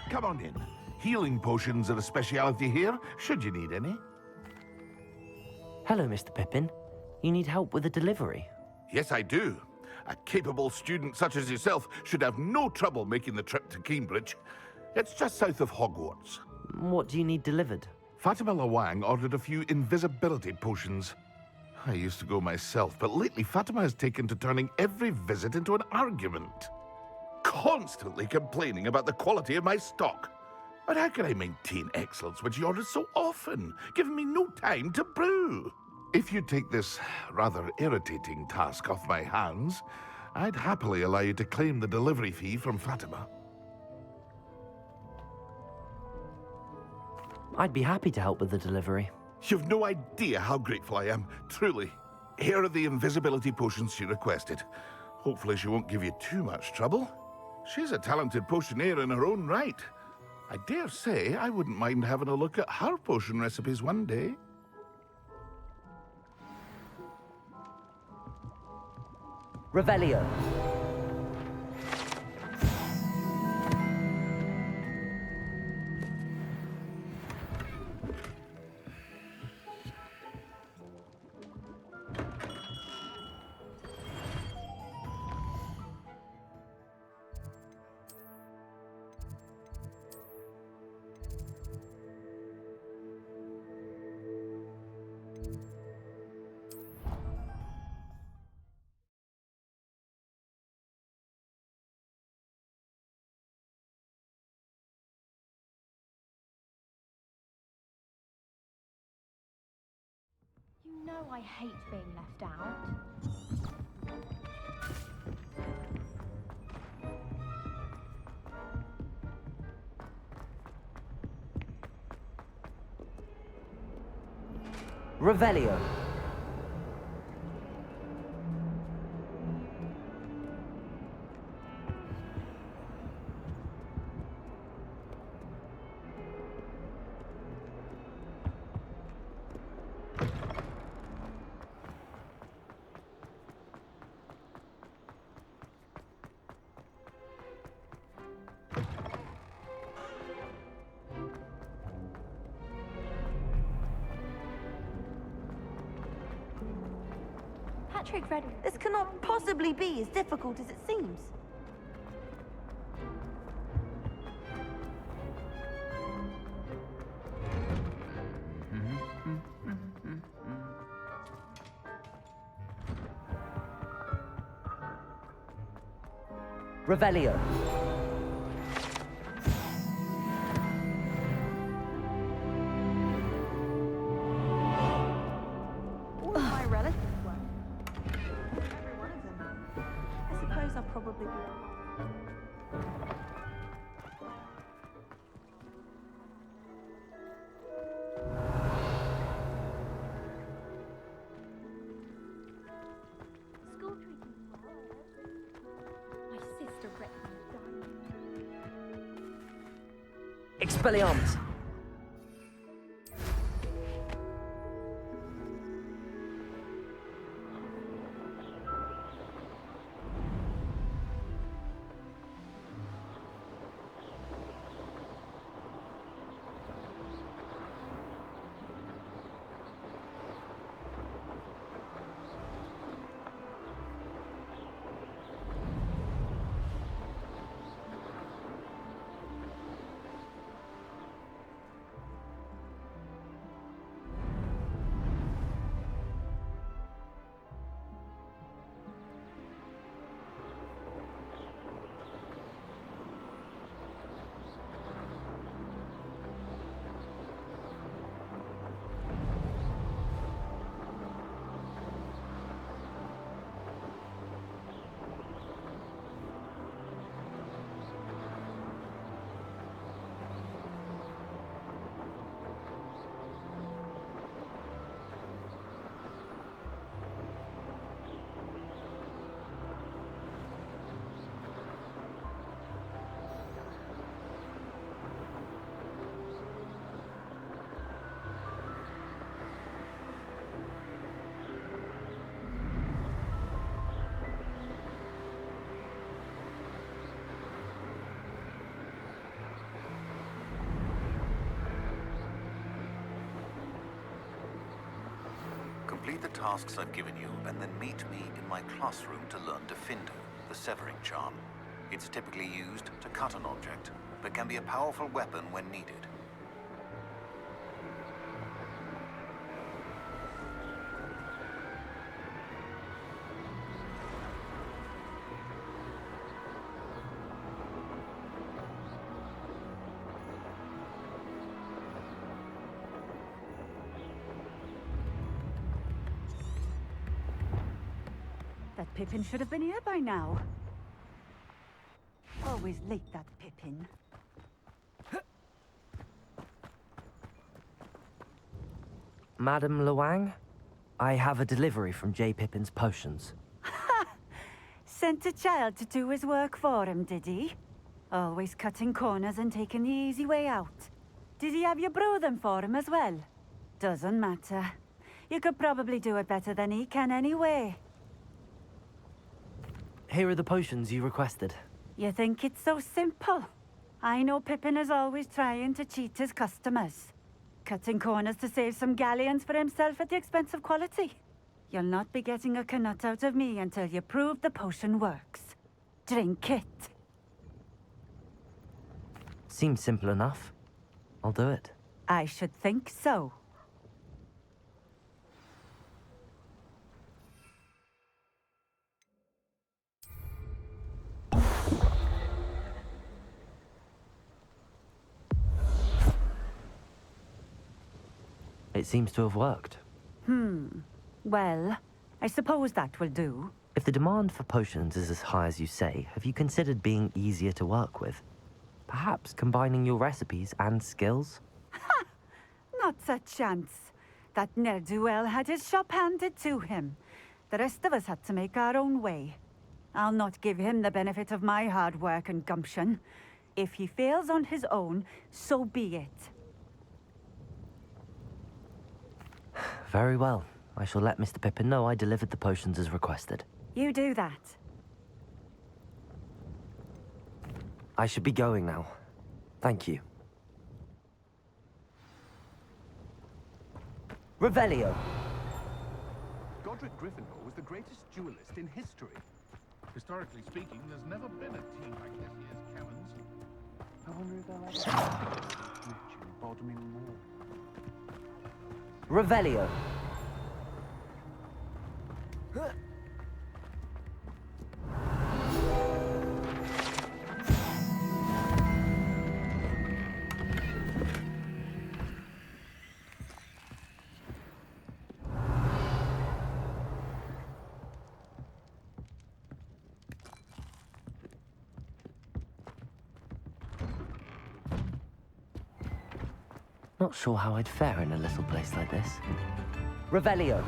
Come on in. Healing potions are a speciality here, should you need any. Hello, Mr. Pippin. You need help with a delivery? Yes, I do. A capable student such as yourself should have no trouble making the trip to Cambridge. It's just south of Hogwarts. What do you need delivered? Fatima Lawang ordered a few invisibility potions. I used to go myself, but lately Fatima has taken to turning every visit into an argument. Constantly complaining about the quality of my stock. But how can I maintain excellence when she orders so often, giving me no time to brew? If you take this rather irritating task off my hands, I'd happily allow you to claim the delivery fee from Fatima. I'd be happy to help with the delivery. You've no idea how grateful I am, truly. Here are the invisibility potions she requested. Hopefully she won't give you too much trouble. She's a talented potioneer in her own right. I dare say I wouldn't mind having a look at her potion recipes one day. Revelio. You know I hate being left out. Revelio. Patrick read it. This cannot possibly be as difficult as it seems. Revelio. All of my relatives were. Every one of them. I suppose I'll probably be... School treating me well. My sister recommended dining. Expelliarmus. Complete the tasks I've given you, and then meet me in my classroom to learn Defindo, the Severing Charm. It's typically used to cut an object, but can be a powerful weapon when needed. That Pippin should have been here by now. Always late, that Pippin. Madam Luang, I have a delivery from J. Pippin's Potions. Sent a child to do his work for him, did he? Always cutting corners and taking the easy way out. Did he have you brew them for him as well? Doesn't matter. You could probably do it better than he can anyway. Here are the potions you requested. You think it's so simple? I know Pippin is always trying to cheat his customers. Cutting corners to save some galleons for himself at the expense of quality. You'll not be getting a canut out of me until you prove the potion works. Drink it. Seems simple enough. I'll do it. I should think so. It seems to have worked. Well, I suppose that will do. If the demand for potions is as high as you say, have you considered being easier to work with? Perhaps combining your recipes and skills? Not a chance. That ne'er-do-well had his shop handed to him. The rest of us had to make our own way. I'll not give him the benefit of my hard work and gumption. If he fails on his own, so be it. Very well. I shall let Mr. Pippin know I delivered the potions as requested. You do that. I should be going now. Thank you. Revelio! Godric Gryffindor was the greatest duelist in history. Historically speaking, there's never been a team like this year's Callans. I wonder if they'll ever rich in Bodmin Moor. Revelio! Not sure how I'd fare in a little place like this. Revelio!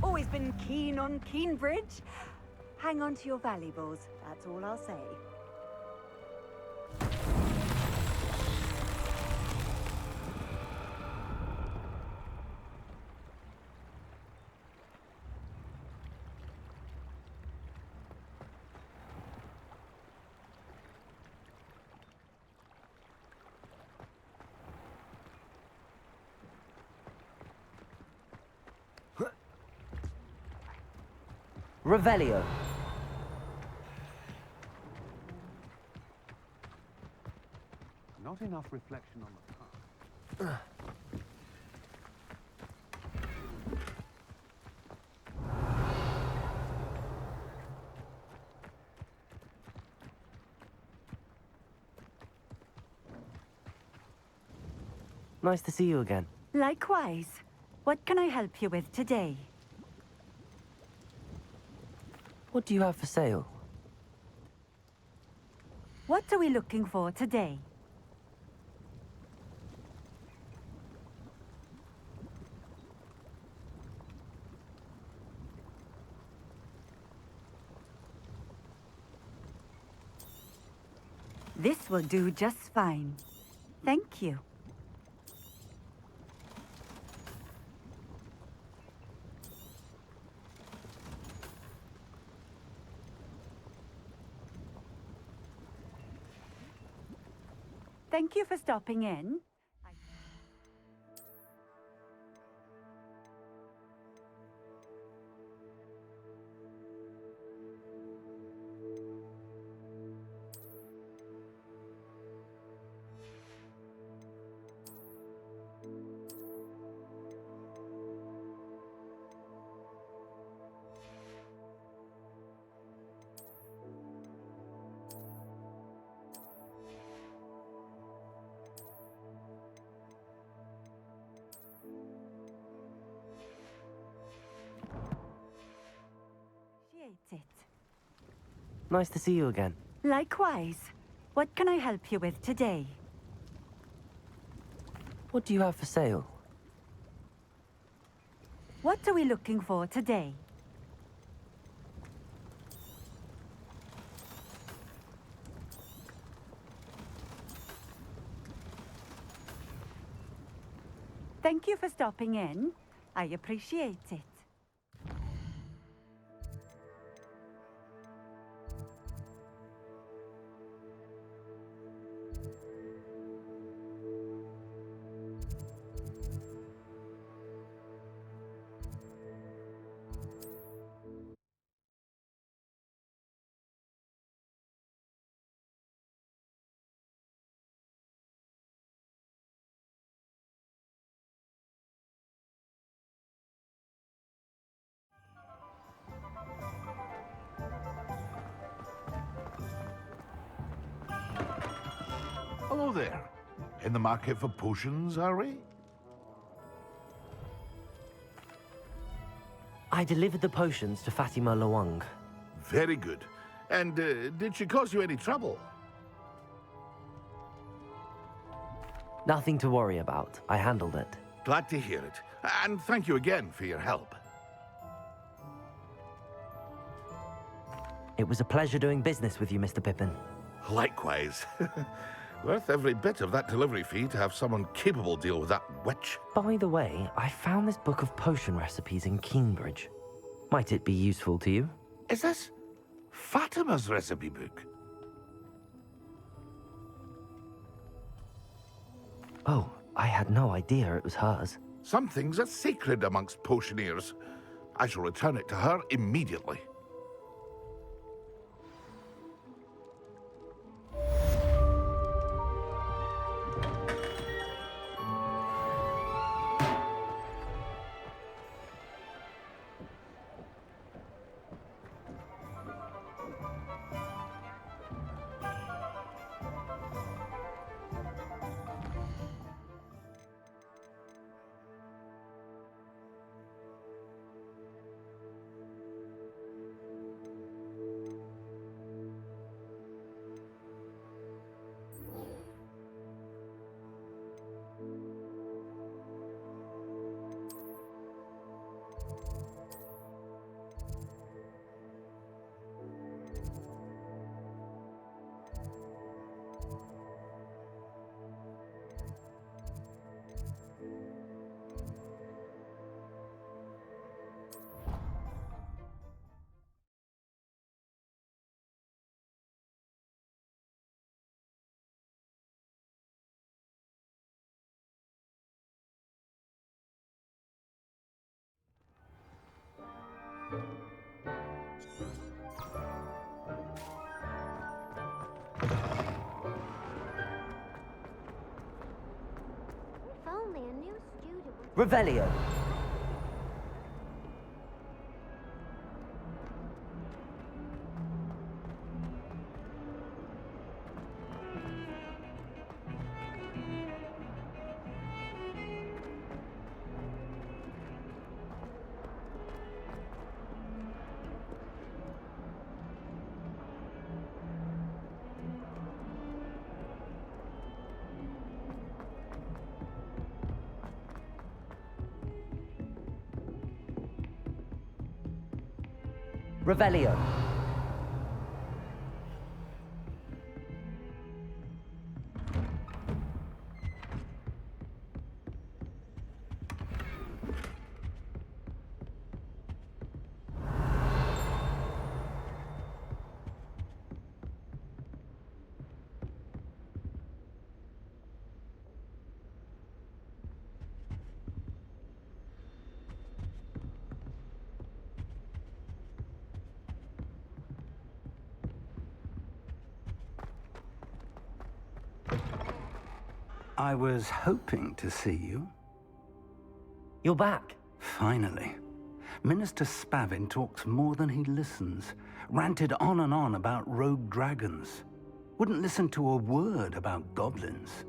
Always been keen on Keenbridge. Hang on to your valuables, that's all I'll say. Revelio! Not enough reflection on the past. Nice to see you again. Likewise. What can I help you with today? What do you have for sale? What are we looking for today? This will do just fine. Thank you. Thank you for stopping in. Nice to see you again. Likewise. What can I help you with today? What do you have for sale? What are we looking for today? Thank you for stopping in. I appreciate it. Hello there. In the market for potions, are we? I delivered the potions to Fatima Lawang. Very good. And did she cause you any trouble? Nothing to worry about. I handled it. Glad to hear it. And thank you again for your help. It was a pleasure doing business with you, Mr. Pippin. Likewise. Worth every bit of that delivery fee to have someone capable deal with that witch. By the way, I found this book of potion recipes in Cambridge. Might it be useful to you? Is this Fatima's recipe book? Oh, I had no idea it was hers. Some things are sacred amongst potioneers. I shall return it to her immediately. If only a new student would... Revelio. Revelio. I was hoping to see you. You're back. Finally. Minister Spavin talks more than he listens. Ranted on and on about rogue dragons. Wouldn't listen to a word about goblins.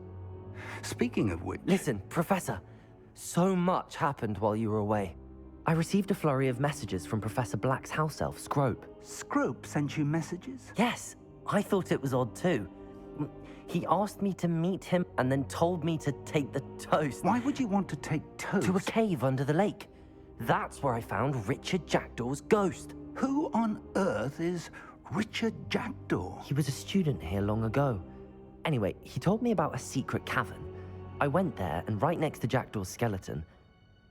Speaking of which... Listen, Professor. So much happened while you were away. I received a flurry of messages from Professor Black's house elf, Scrope. Scrope sent you messages? Yes, I thought it was odd too. He asked me to meet him and then told me to take the toast. Why would you want to take toast? To a cave under the lake. That's where I found Richard Jackdaw's ghost. Who on earth is Richard Jackdaw? He was a student here long ago. Anyway, he told me about a secret cavern. I went there, and right next to Jackdaw's skeleton,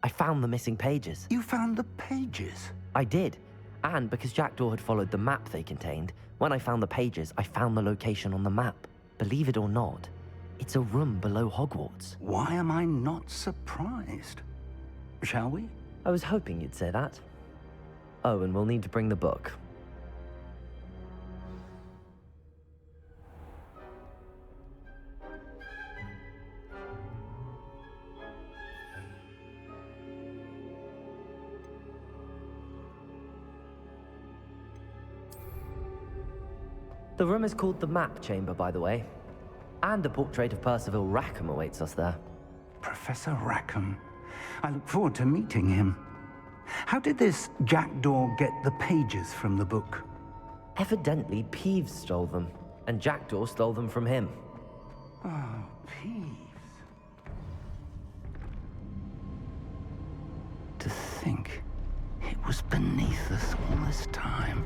I found the missing pages. You found the pages? I did. And because Jackdaw had followed the map they contained, when I found the pages, I found the location on the map. Believe it or not, it's a room below Hogwarts. Why am I not surprised? Shall we? I was hoping you'd say that. Oh, and we'll need to bring the book. The room is called the Map Chamber, by the way. And a portrait of Percival Rackham awaits us there. Professor Rackham. I look forward to meeting him. How did this Jackdaw get the pages from the book? Evidently, Peeves stole them, and Jackdaw stole them from him. Oh, Peeves. To think it was beneath us all this time.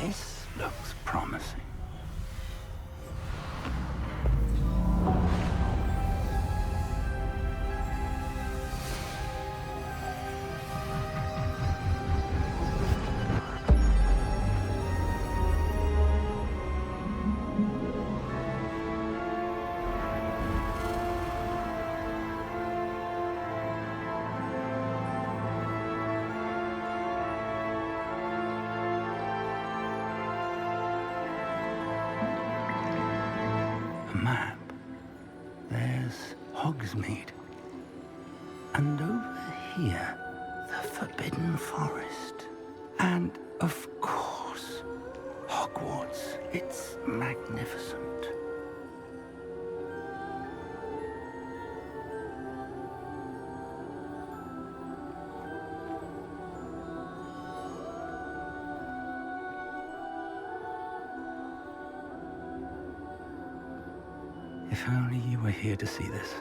This looks promising. Map. There's Hogsmeade. And over here, the Forbidden Forest. And, of course, Hogwarts. It's magnificent. If only you were here to see this.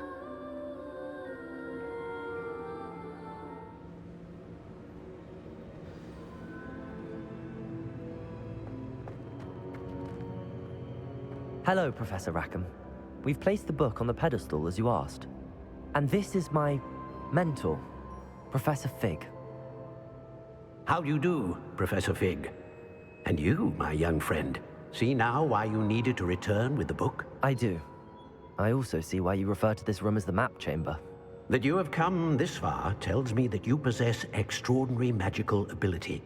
Hello, Professor Rackham. We've placed the book on the pedestal as you asked. And this is my mentor, Professor Fig. How do you do, Professor Fig? And you, my young friend, see now why you needed to return with the book? I do. I also see why you refer to this room as the Map Chamber. That you have come this far tells me that you possess extraordinary magical ability,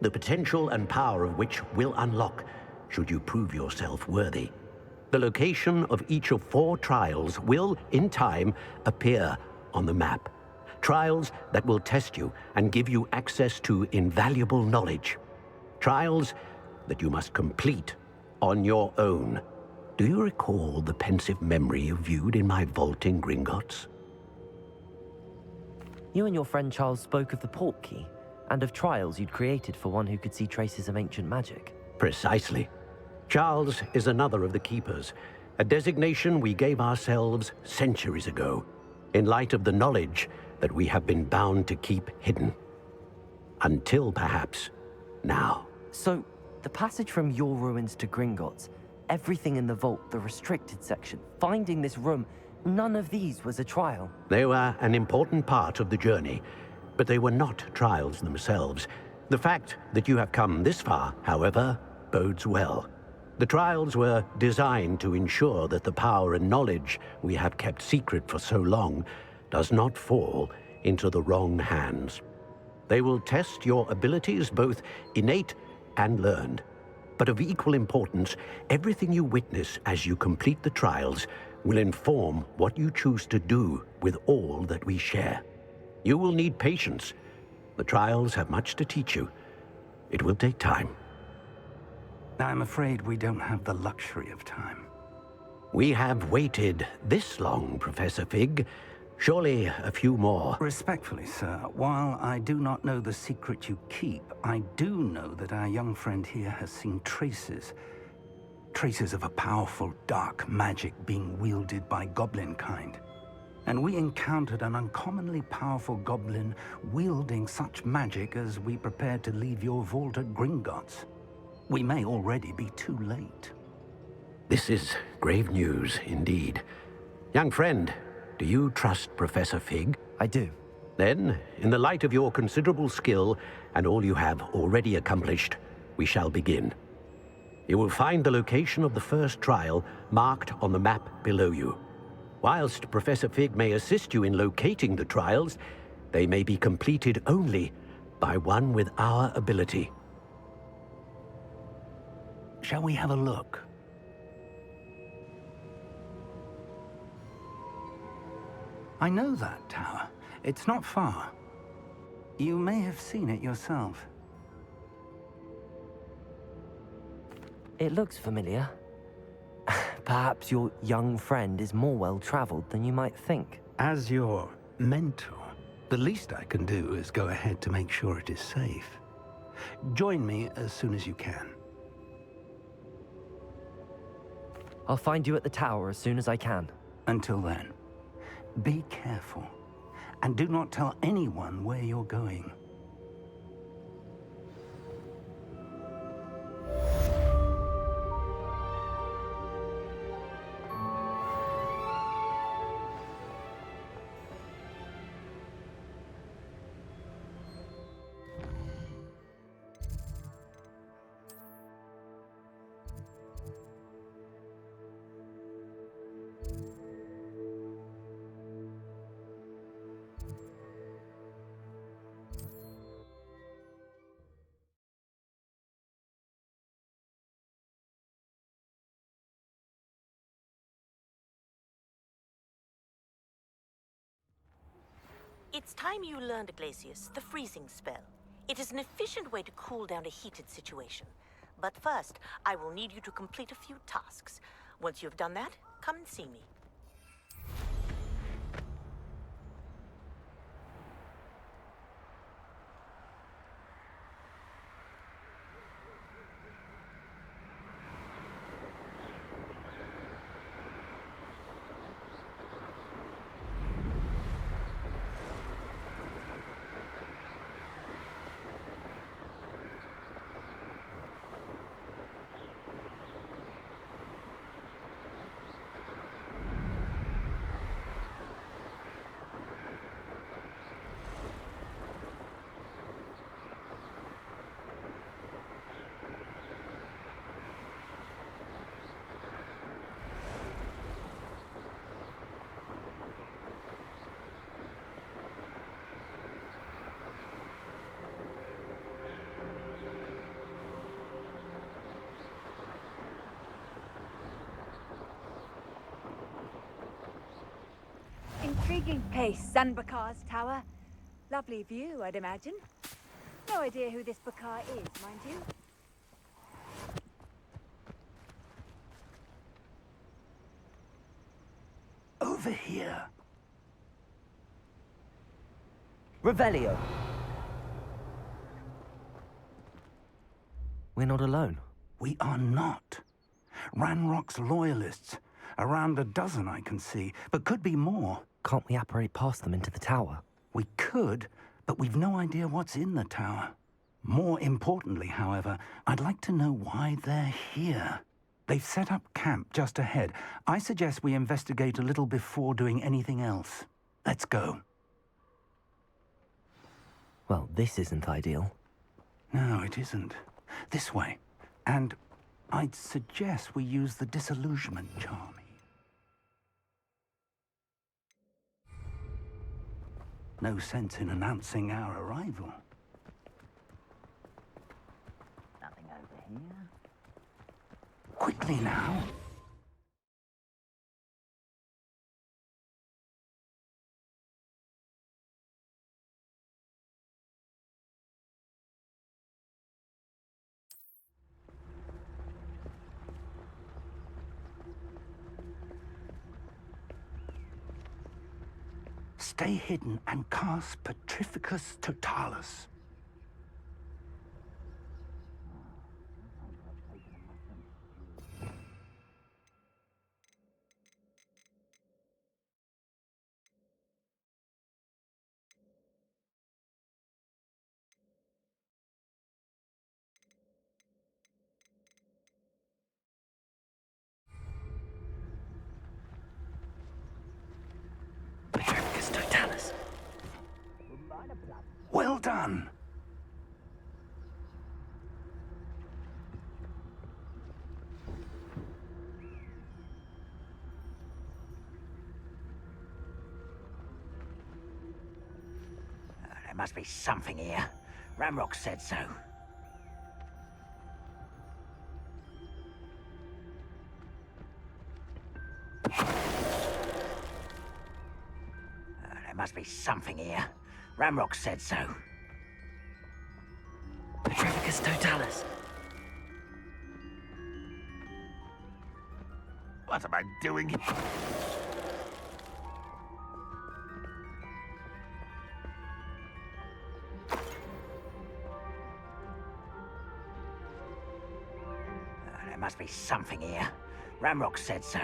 the potential and power of which will unlock should you prove yourself worthy. The location of each of 4 trials will, in time, appear on the map. Trials that will test you and give you access to invaluable knowledge. Trials that you must complete on your own. Do you recall the pensive memory you viewed in my vault in Gringotts? You and your friend Charles spoke of the port key, and of trials you'd created for one who could see traces of ancient magic. Precisely. Charles is another of the Keepers, a designation we gave ourselves centuries ago, in light of the knowledge that we have been bound to keep hidden. Until, perhaps, now. So, the passage from your ruins to Gringotts, everything in the vault, the restricted section, finding this room, none of these was a trial. They were an important part of the journey, but they were not trials themselves. The fact that you have come this far, however, bodes well. The trials were designed to ensure that the power and knowledge we have kept secret for so long does not fall into the wrong hands. They will test your abilities, both innate and learned. But of equal importance, everything you witness as you complete the trials will inform what you choose to do with all that we share. You will need patience. The trials have much to teach you. It will take time. I'm afraid we don't have the luxury of time. We have waited this long, Professor Fig. Surely a few more. Respectfully, sir, while I do not know the secret you keep, I do know that our young friend here has seen traces. Traces of a powerful dark magic being wielded by goblin kind. And we encountered an uncommonly powerful goblin wielding such magic as we prepared to leave your vault at Gringotts. We may already be too late. This is grave news indeed. Young friend, do you trust Professor Fig? I do. Then, in the light of your considerable skill and all you have already accomplished, we shall begin. You will find the location of the first trial marked on the map below you. Whilst Professor Fig may assist you in locating the trials, they may be completed only by one with our ability. Shall we have a look? I know that tower. It's not far. You may have seen it yourself. It looks familiar. Perhaps your young friend is more well-traveled than you might think. As your mentor, the least I can do is go ahead to make sure it is safe. Join me as soon as you can. I'll find you at the tower as soon as I can. Until then, be careful, and do not tell anyone where you're going. It's time you learned, Glacius, the freezing spell. It is an efficient way to cool down a heated situation. But first, I will need you to complete a few tasks. Once you've done that, come and see me. Intriguing place, Zanbakar's tower. Lovely view, I'd imagine. No idea who this Bakar is, mind you. Over here. Revelio. We're not alone. We are not. Ranrock's loyalists. Around a dozen I can see, but could be more. Can't we apparate past them into the tower? We could, but we've no idea what's in the tower. More importantly, however, I'd like to know why they're here. They've set up camp just ahead. I suggest we investigate a little before doing anything else. Let's go. Well, this isn't ideal. No, it isn't. This way. And I'd suggest we use the disillusionment charm. No sense in announcing our arrival. Nothing over here. Quickly now. Stay hidden and cast Petrificus Totalis. Petrificus Totalis. Well done. There must be something here. Ramrock said so. There must be something here. Ramrock said so. Petrificus Totalis. What am I doing? There must be something here. Ramrock said so.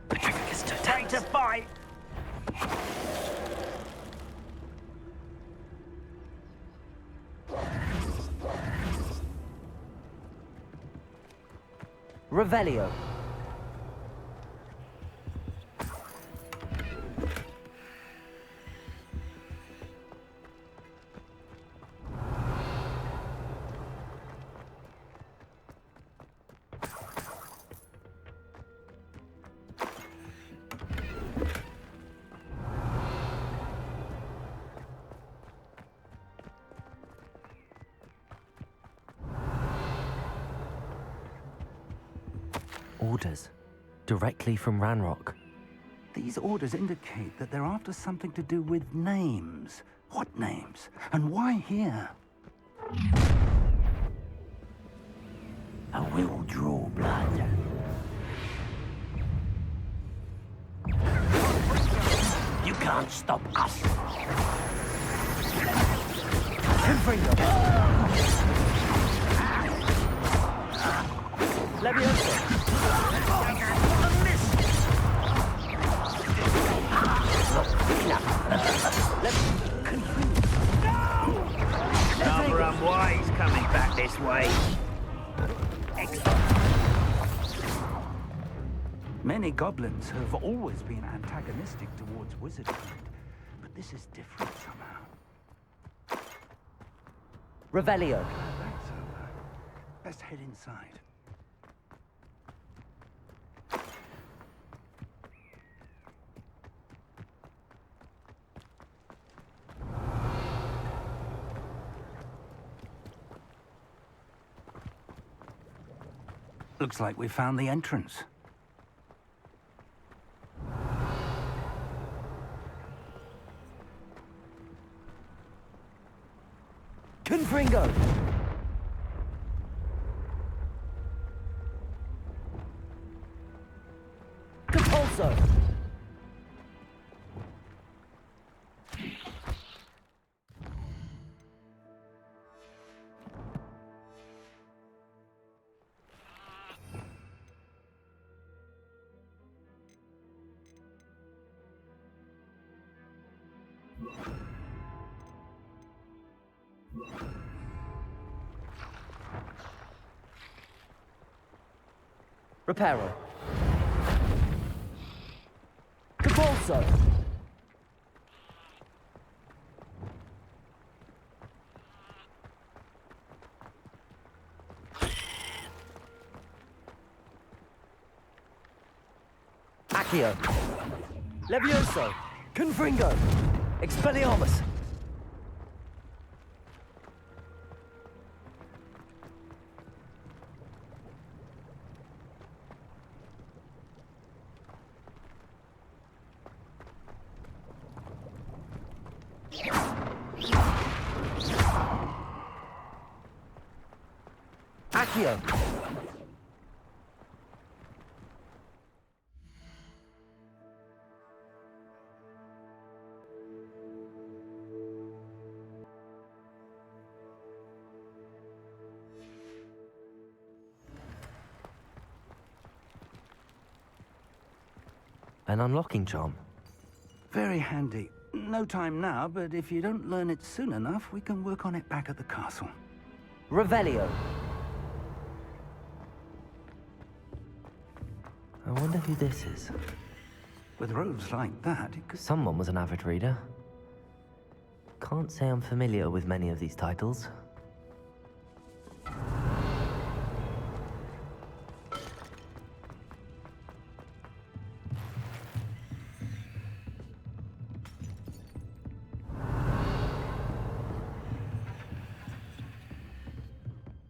Petrificus Totalis. Time to fight! Revelio. Orders. Directly from Ranrock. These orders indicate that they're after something to do with names. What names? And why here? I will draw blood. You can't stop us. Leviosa. Another unwise coming back this way. Many goblins have always been antagonistic towards wizardry, but this is different somehow. Revelio. That's over. Best head inside. Looks like we found the entrance. Confringo. Compulso. Reparo. Convulso. Accio. Levioso. Confringo. Expelliarmus. Accio. An unlocking charm. Very handy. No time now, but if you don't learn it soon enough, we can work on it back at the castle. Revelio. I wonder who this is. With robes like that, it could... Someone was an avid reader. Can't say I'm familiar with many of these titles.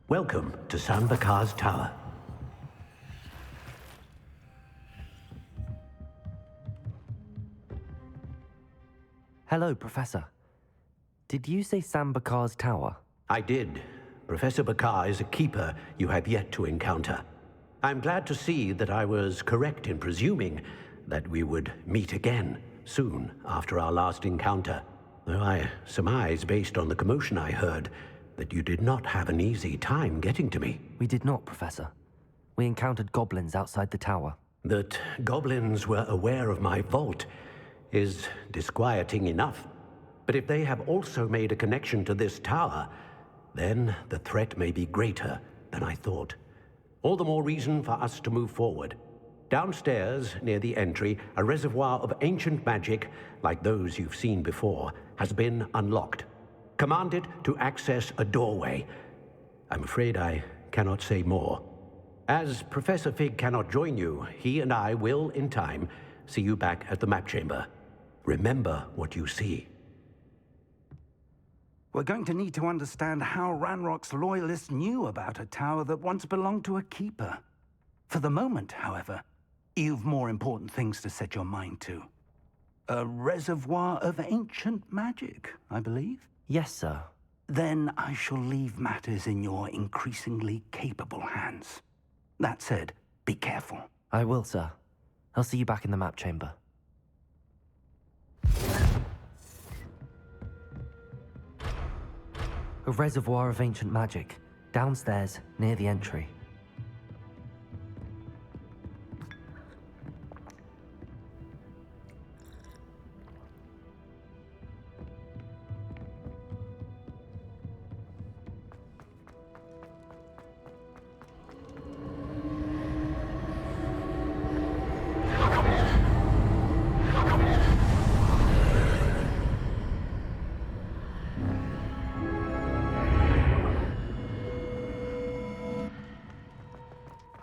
Welcome to San Bakar's Tower. Hello, Professor. Did you say San Bakar's Tower? I did. Professor Bakar is a keeper you have yet to encounter. I'm glad to see that I was correct in presuming that we would meet again soon after our last encounter. Though I surmise, based on the commotion I heard, that you did not have an easy time getting to me. We did not, Professor. We encountered goblins outside the tower. That goblins were aware of my vault is disquieting enough. But if they have also made a connection to this tower, then the threat may be greater than I thought. All the more reason for us to move forward. Downstairs, near the entry, a reservoir of ancient magic, like those you've seen before, has been unlocked. Commanded to access a doorway. I'm afraid I cannot say more. As Professor Fig cannot join you, he and I will, in time, see you back at the map chamber. Remember what you see. We're going to need to understand how Ranrock's loyalists knew about a tower that once belonged to a keeper. For the moment, however, you've more important things to set your mind to. A reservoir of ancient magic, I believe? Yes, sir. Then I shall leave matters in your increasingly capable hands. That said, be careful. I will, sir. I'll see you back in the map chamber. A reservoir of ancient magic, downstairs, near the entry.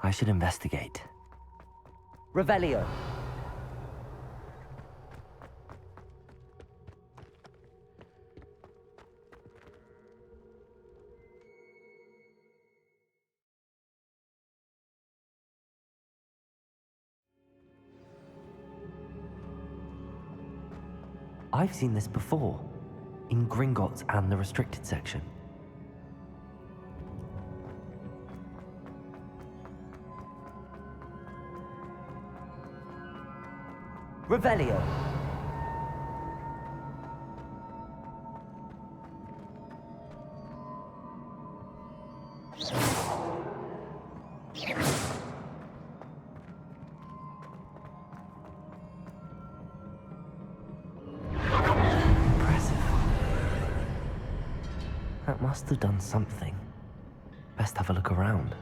I should investigate. Revelio. I've seen this before, in Gringotts and the restricted section. Revelio. Impressive. That must have done something. Best have a look around.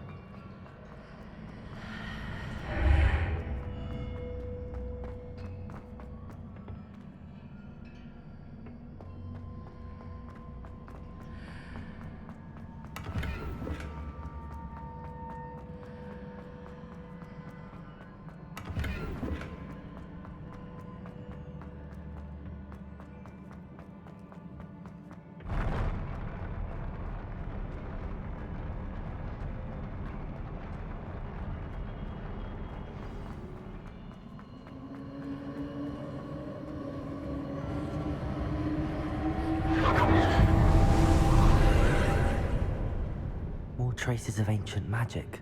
traces of ancient magic.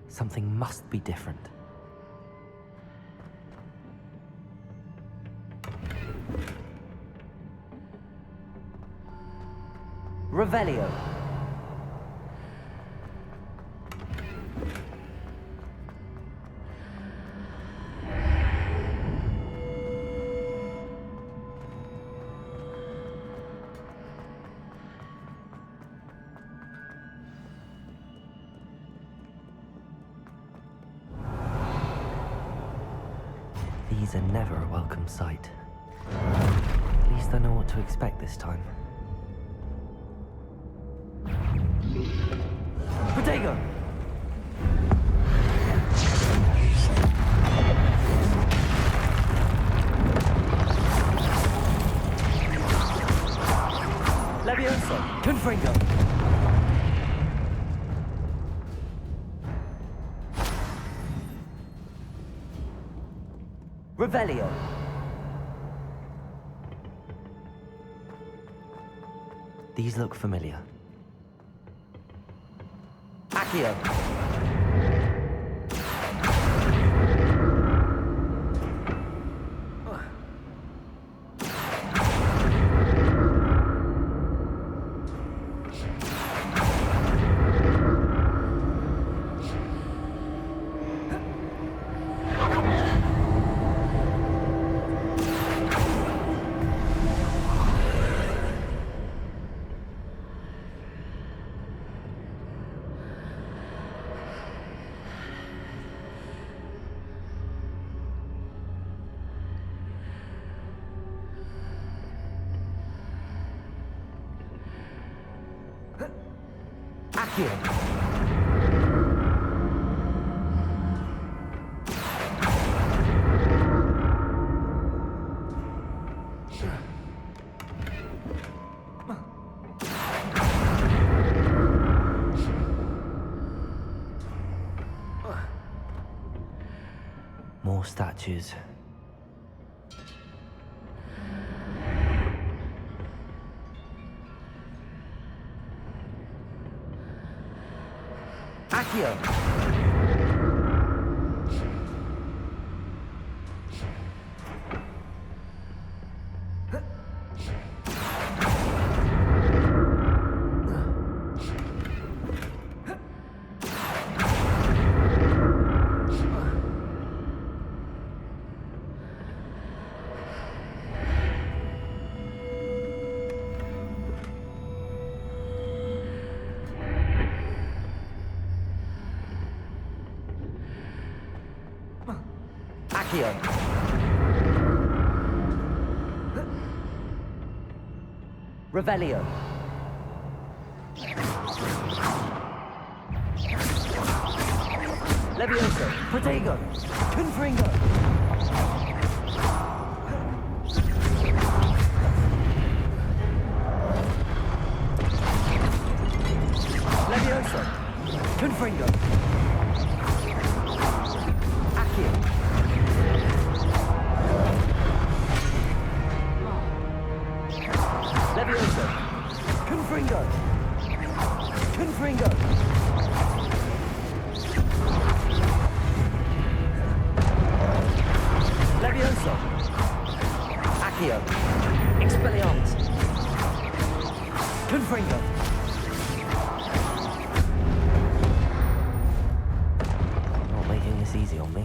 Something must be different. Revelio. These are never a welcome sight. At least I know what to expect this time. Protego! Leviosa! Confringo! Revelio! These look familiar. Accio! Accio! More statues. Accio! Accio! Revelio! Leviosa! Protego! Confringo! Leviosa! Confringo! Accio! Leviosa! Confringo! Confringo! Leviosa! Accio! Expelliarmus! Confringo! Not making this easy on me.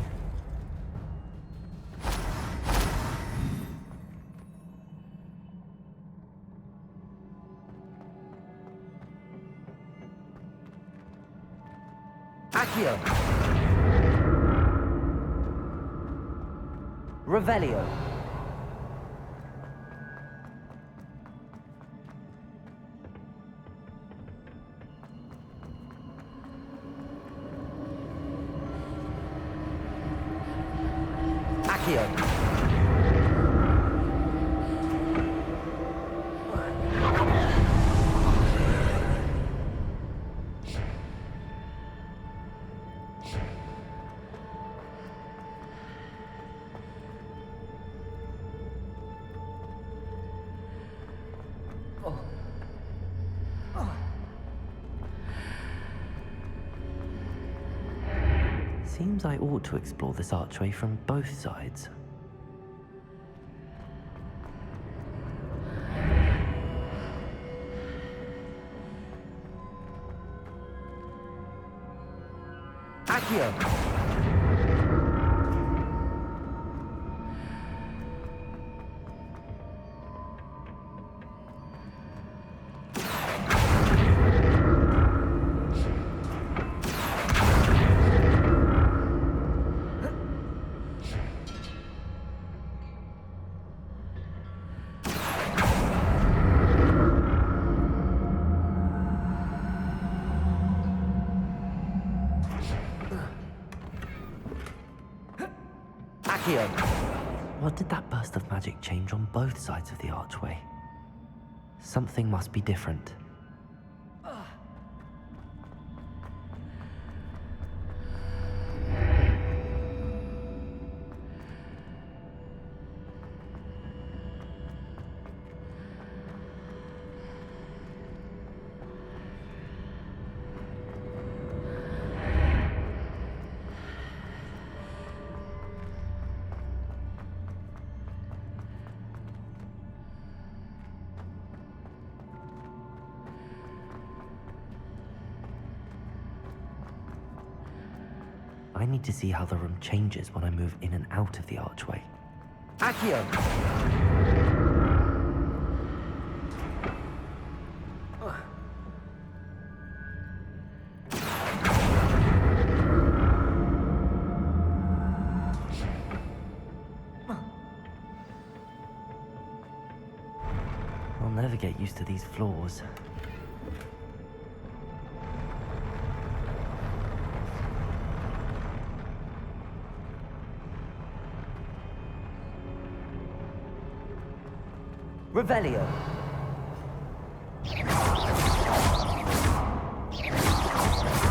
Accio! Revelio! Accio! Seems I ought to explore this archway from both sides. Accio! What did that burst of magic change on both sides of the archway? Something must be different. I need to see how the room changes when I move in and out of the archway. Accio! I'll never get used to these floors. Revelio.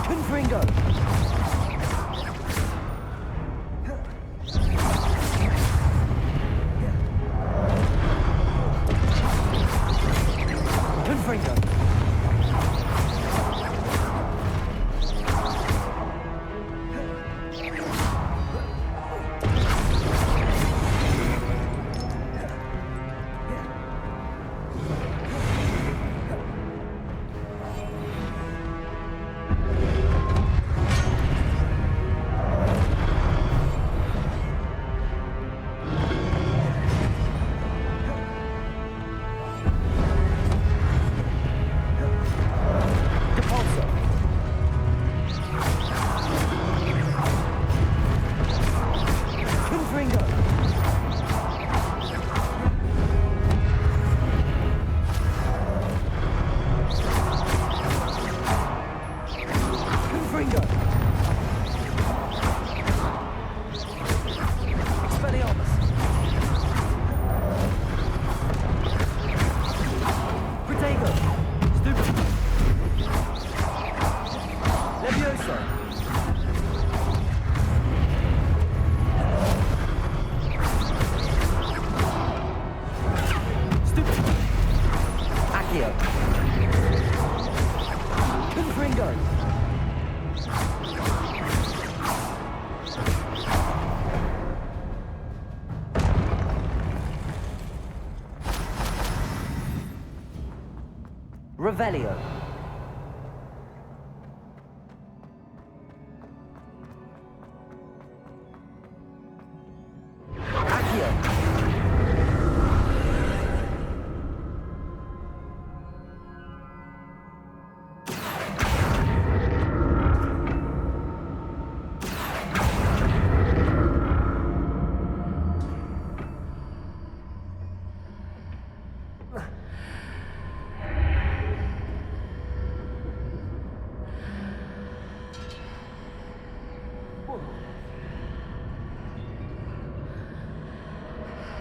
Confringo. Confringo. Revelio.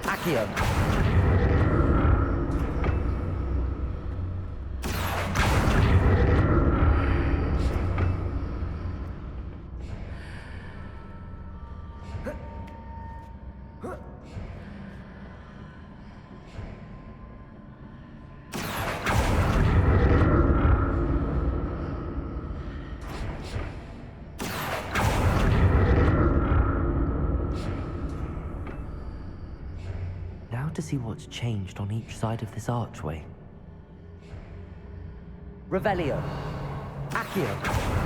Accio. see what's changed on each side of this archway. Revelio. Accio.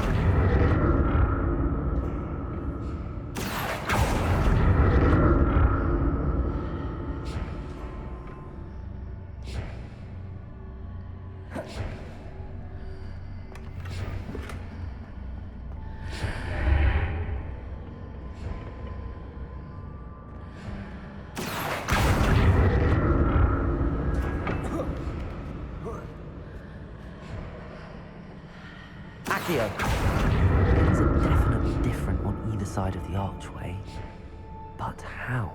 Things are definitely different on either side of the archway. But how?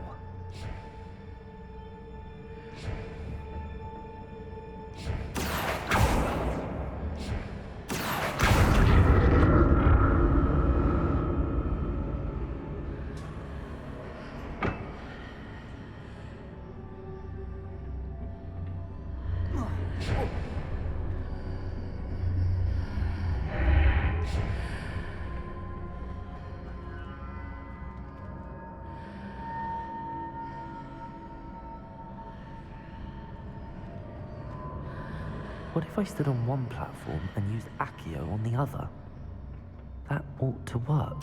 What if I stood on one platform and used Accio on the other? That ought to work.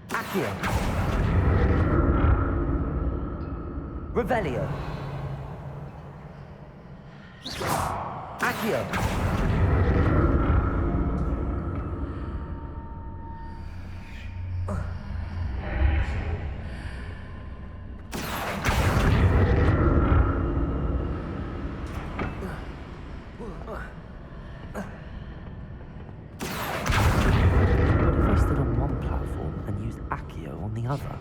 Accio. Revelio. Accio. Other.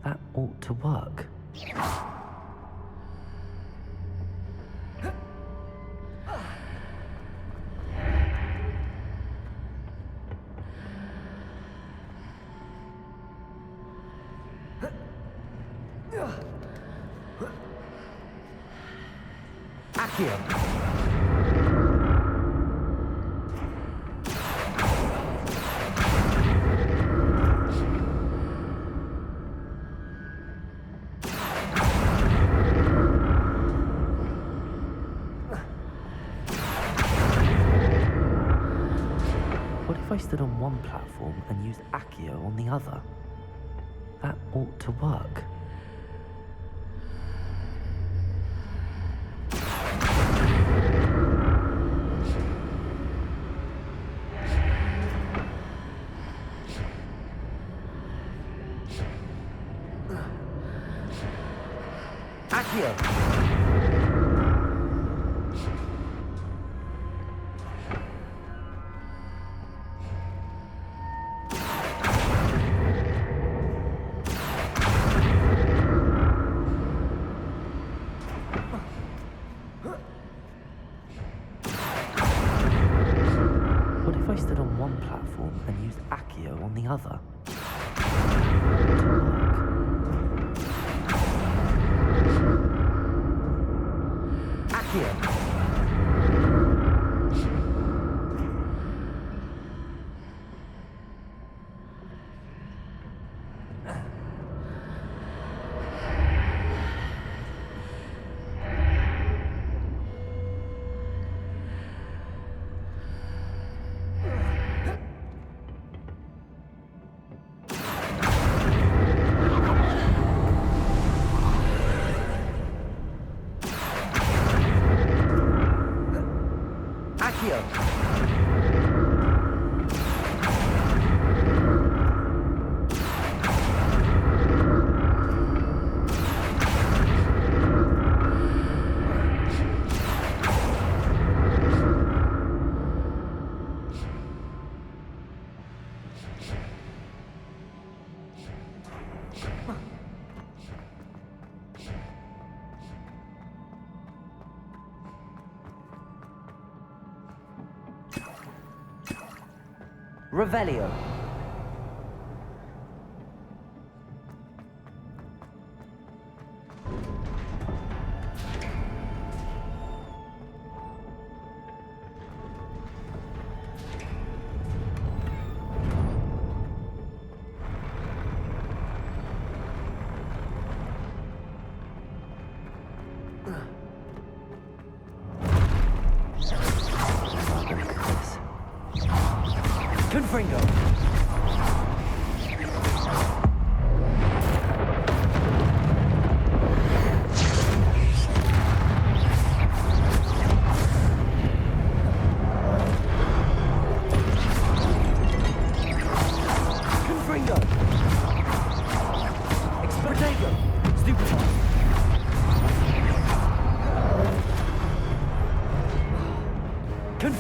That ought to work. Accio. If I stood on one platform and used Accio on the other, that ought to work. Accio! If I stood on one platform and used Accio on the other, Accio! Revelio. Confringo!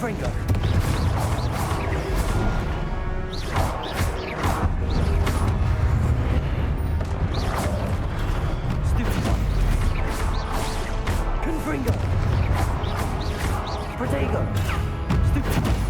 Confringo! Stupefy! Confringo! Protego! Stupefy!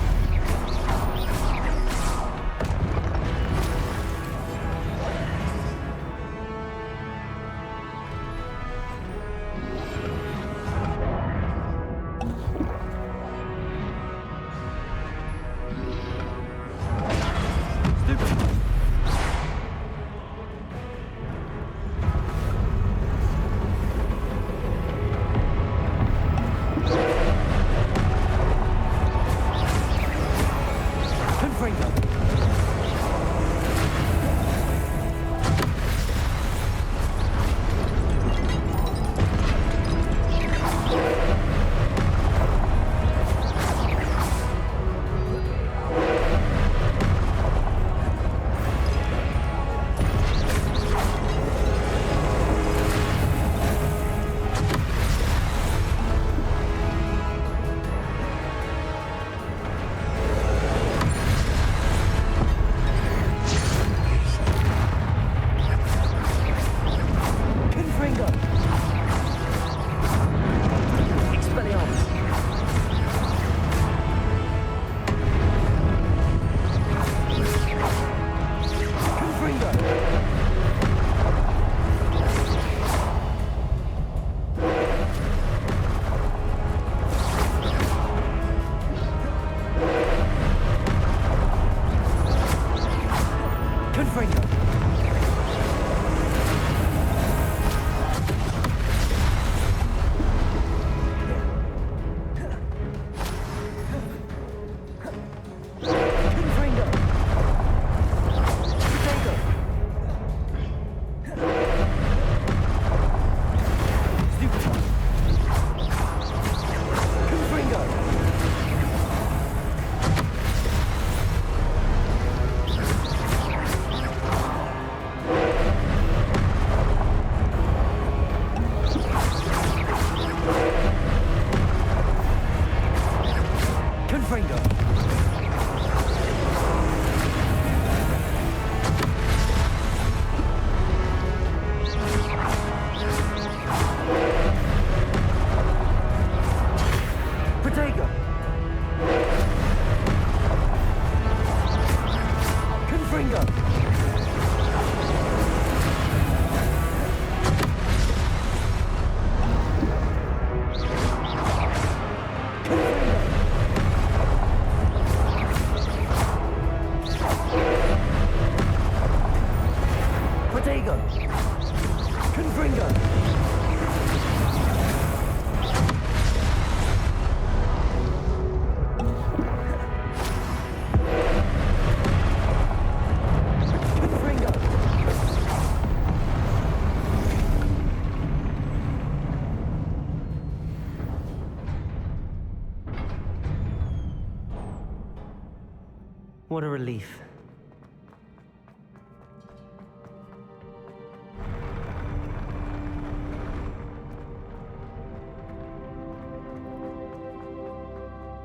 What a relief.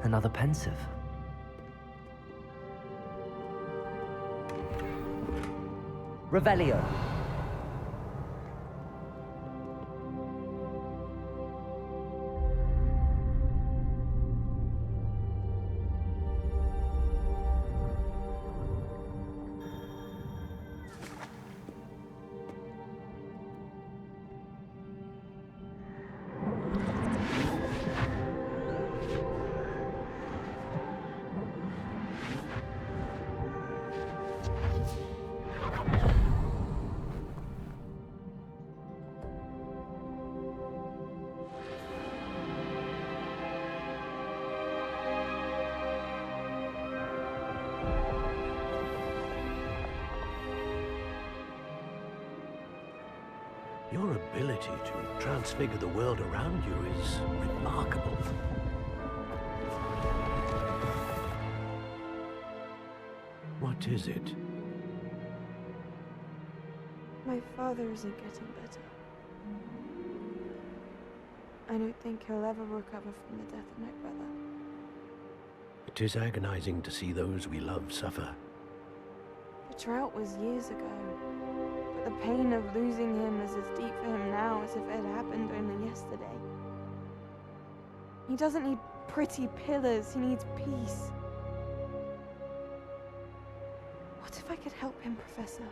Another pensive. Revelio. Your ability to transfigure the world around you is remarkable. What is it? My father isn't getting better. I don't think he'll ever recover from the death of my brother. It is agonizing to see those we love suffer. The drought was years ago, but the pain of losing him is as deep for him now as if it had happened only yesterday. He doesn't need pretty pillars, he needs peace. What if I could help him, Professor?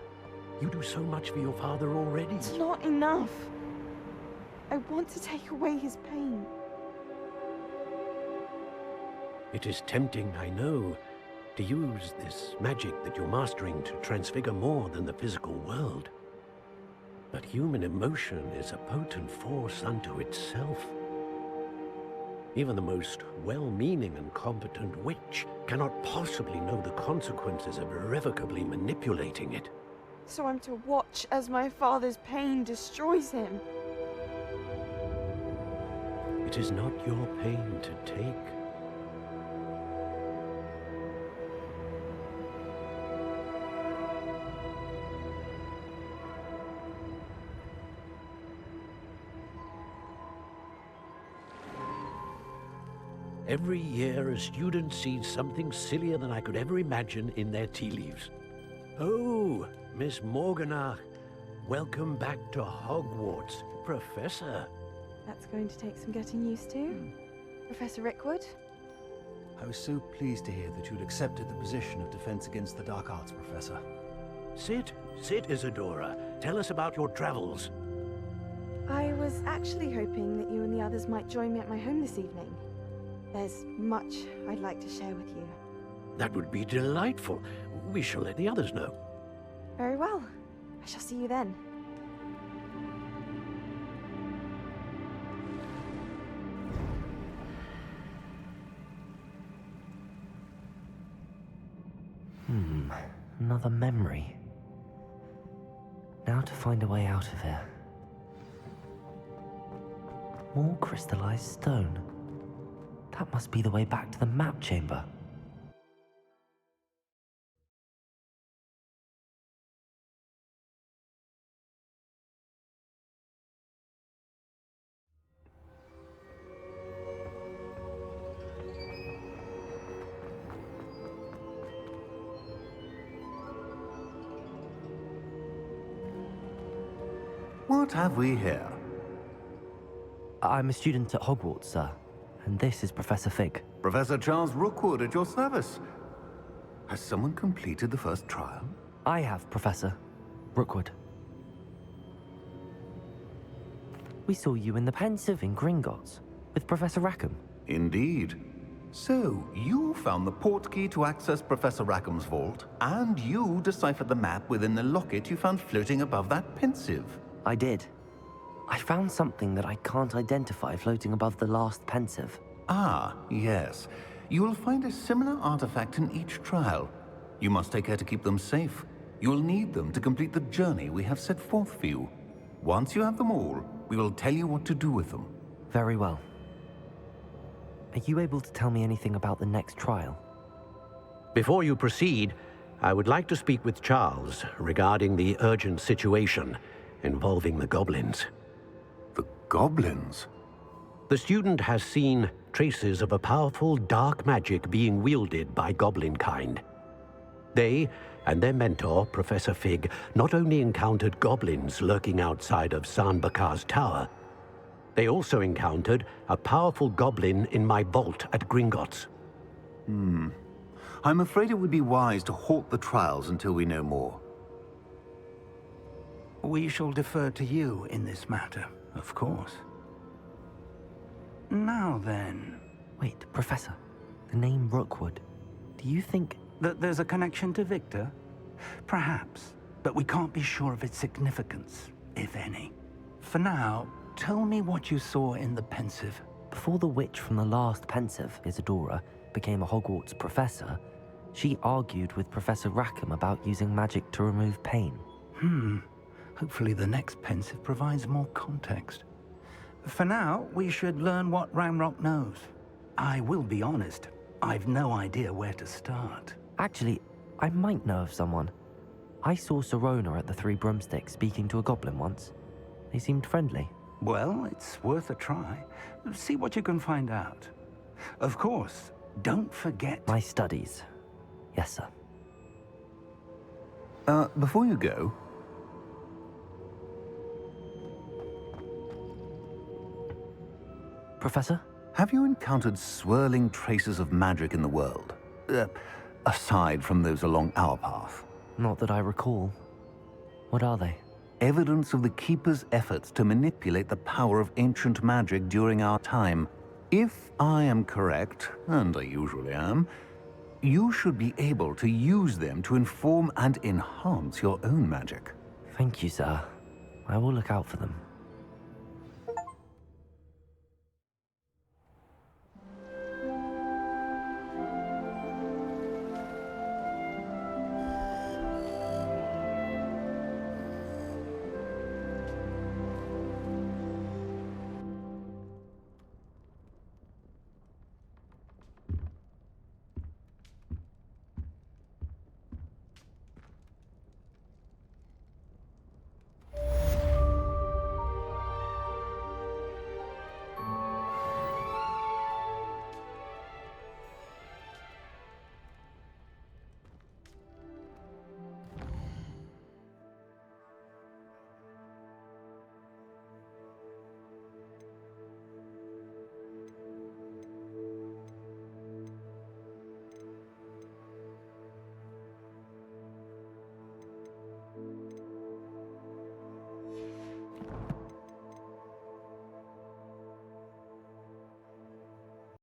You do so much for your father already. It's not enough. I want to take away his pain. It is tempting, I know, to use this magic that you're mastering to transfigure more than the physical world. But human emotion is a potent force unto itself. Even the most well-meaning and competent witch cannot possibly know the consequences of irrevocably manipulating it. So I'm to watch as my father's pain destroys him. It is not your pain to take. Every year, a student sees something sillier than I could ever imagine in their tea leaves. Oh, Miss Morganach, welcome back to Hogwarts, Professor. That's going to take some getting used to. Professor Rickwood? I was so pleased to hear that you'd accepted the position of Defense Against the Dark Arts, Professor. Sit, Isadora. Tell us about your travels. I was actually hoping that you and the others might join me at my home this evening. There's much I'd like to share with you. That would be delightful. We shall let the others know. Very well. I shall see you then. Another memory. Now to find a way out of here. More crystallized stone. That must be the way back to the map chamber. What have we here? I'm a student at Hogwarts, sir. And this is Professor Fig. Professor Charles Rookwood at your service. Has someone completed the first trial? I have, Professor Rookwood. We saw you in the Pensive in Gringotts with Professor Rackham. Indeed. So, you found the portkey to access Professor Rackham's vault, and you deciphered the map within the locket you found floating above that Pensive. I did. I found something that I can't identify floating above the last Pensive. Ah, yes. You will find a similar artifact in each trial. You must take care to keep them safe. You will need them to complete the journey we have set forth for you. Once you have them all, we will tell you what to do with them. Very well. Are you able to tell me anything about the next trial? Before you proceed, I would like to speak with Charles regarding the urgent situation involving the goblins. The goblins? The student has seen traces of a powerful dark magic being wielded by goblin kind. They and their mentor, Professor Fig, not only encountered goblins lurking outside of Sanbakar's tower, they also encountered a powerful goblin in my vault at Gringotts. I'm afraid it would be wise to halt the trials until we know more. We shall defer to you in this matter, of course. Now then... Wait, Professor. The name Rookwood. Do you think... that there's a connection to Victor? Perhaps, but we can't be sure of its significance, if any. For now, tell me what you saw in the Pensive. Before the witch from the last Pensive, Isadora, became a Hogwarts professor, she argued with Professor Rackham about using magic to remove pain. Hopefully the next pensive provides more context. For now, we should learn what Ranrock knows. I will be honest, I've no idea where to start. Actually, I might know of someone. I saw Sirona at the Three Broomsticks speaking to a goblin once. They seemed friendly. Well, it's worth a try. See what you can find out. Of course, don't forget... My studies. Yes, sir. Before you go... Professor? Have you encountered swirling traces of magic in the world? Aside from those along our path? Not that I recall. What are they? Evidence of the Keeper's efforts to manipulate the power of ancient magic during our time. If I am correct, and I usually am, you should be able to use them to inform and enhance your own magic. Thank you, sir. I will look out for them.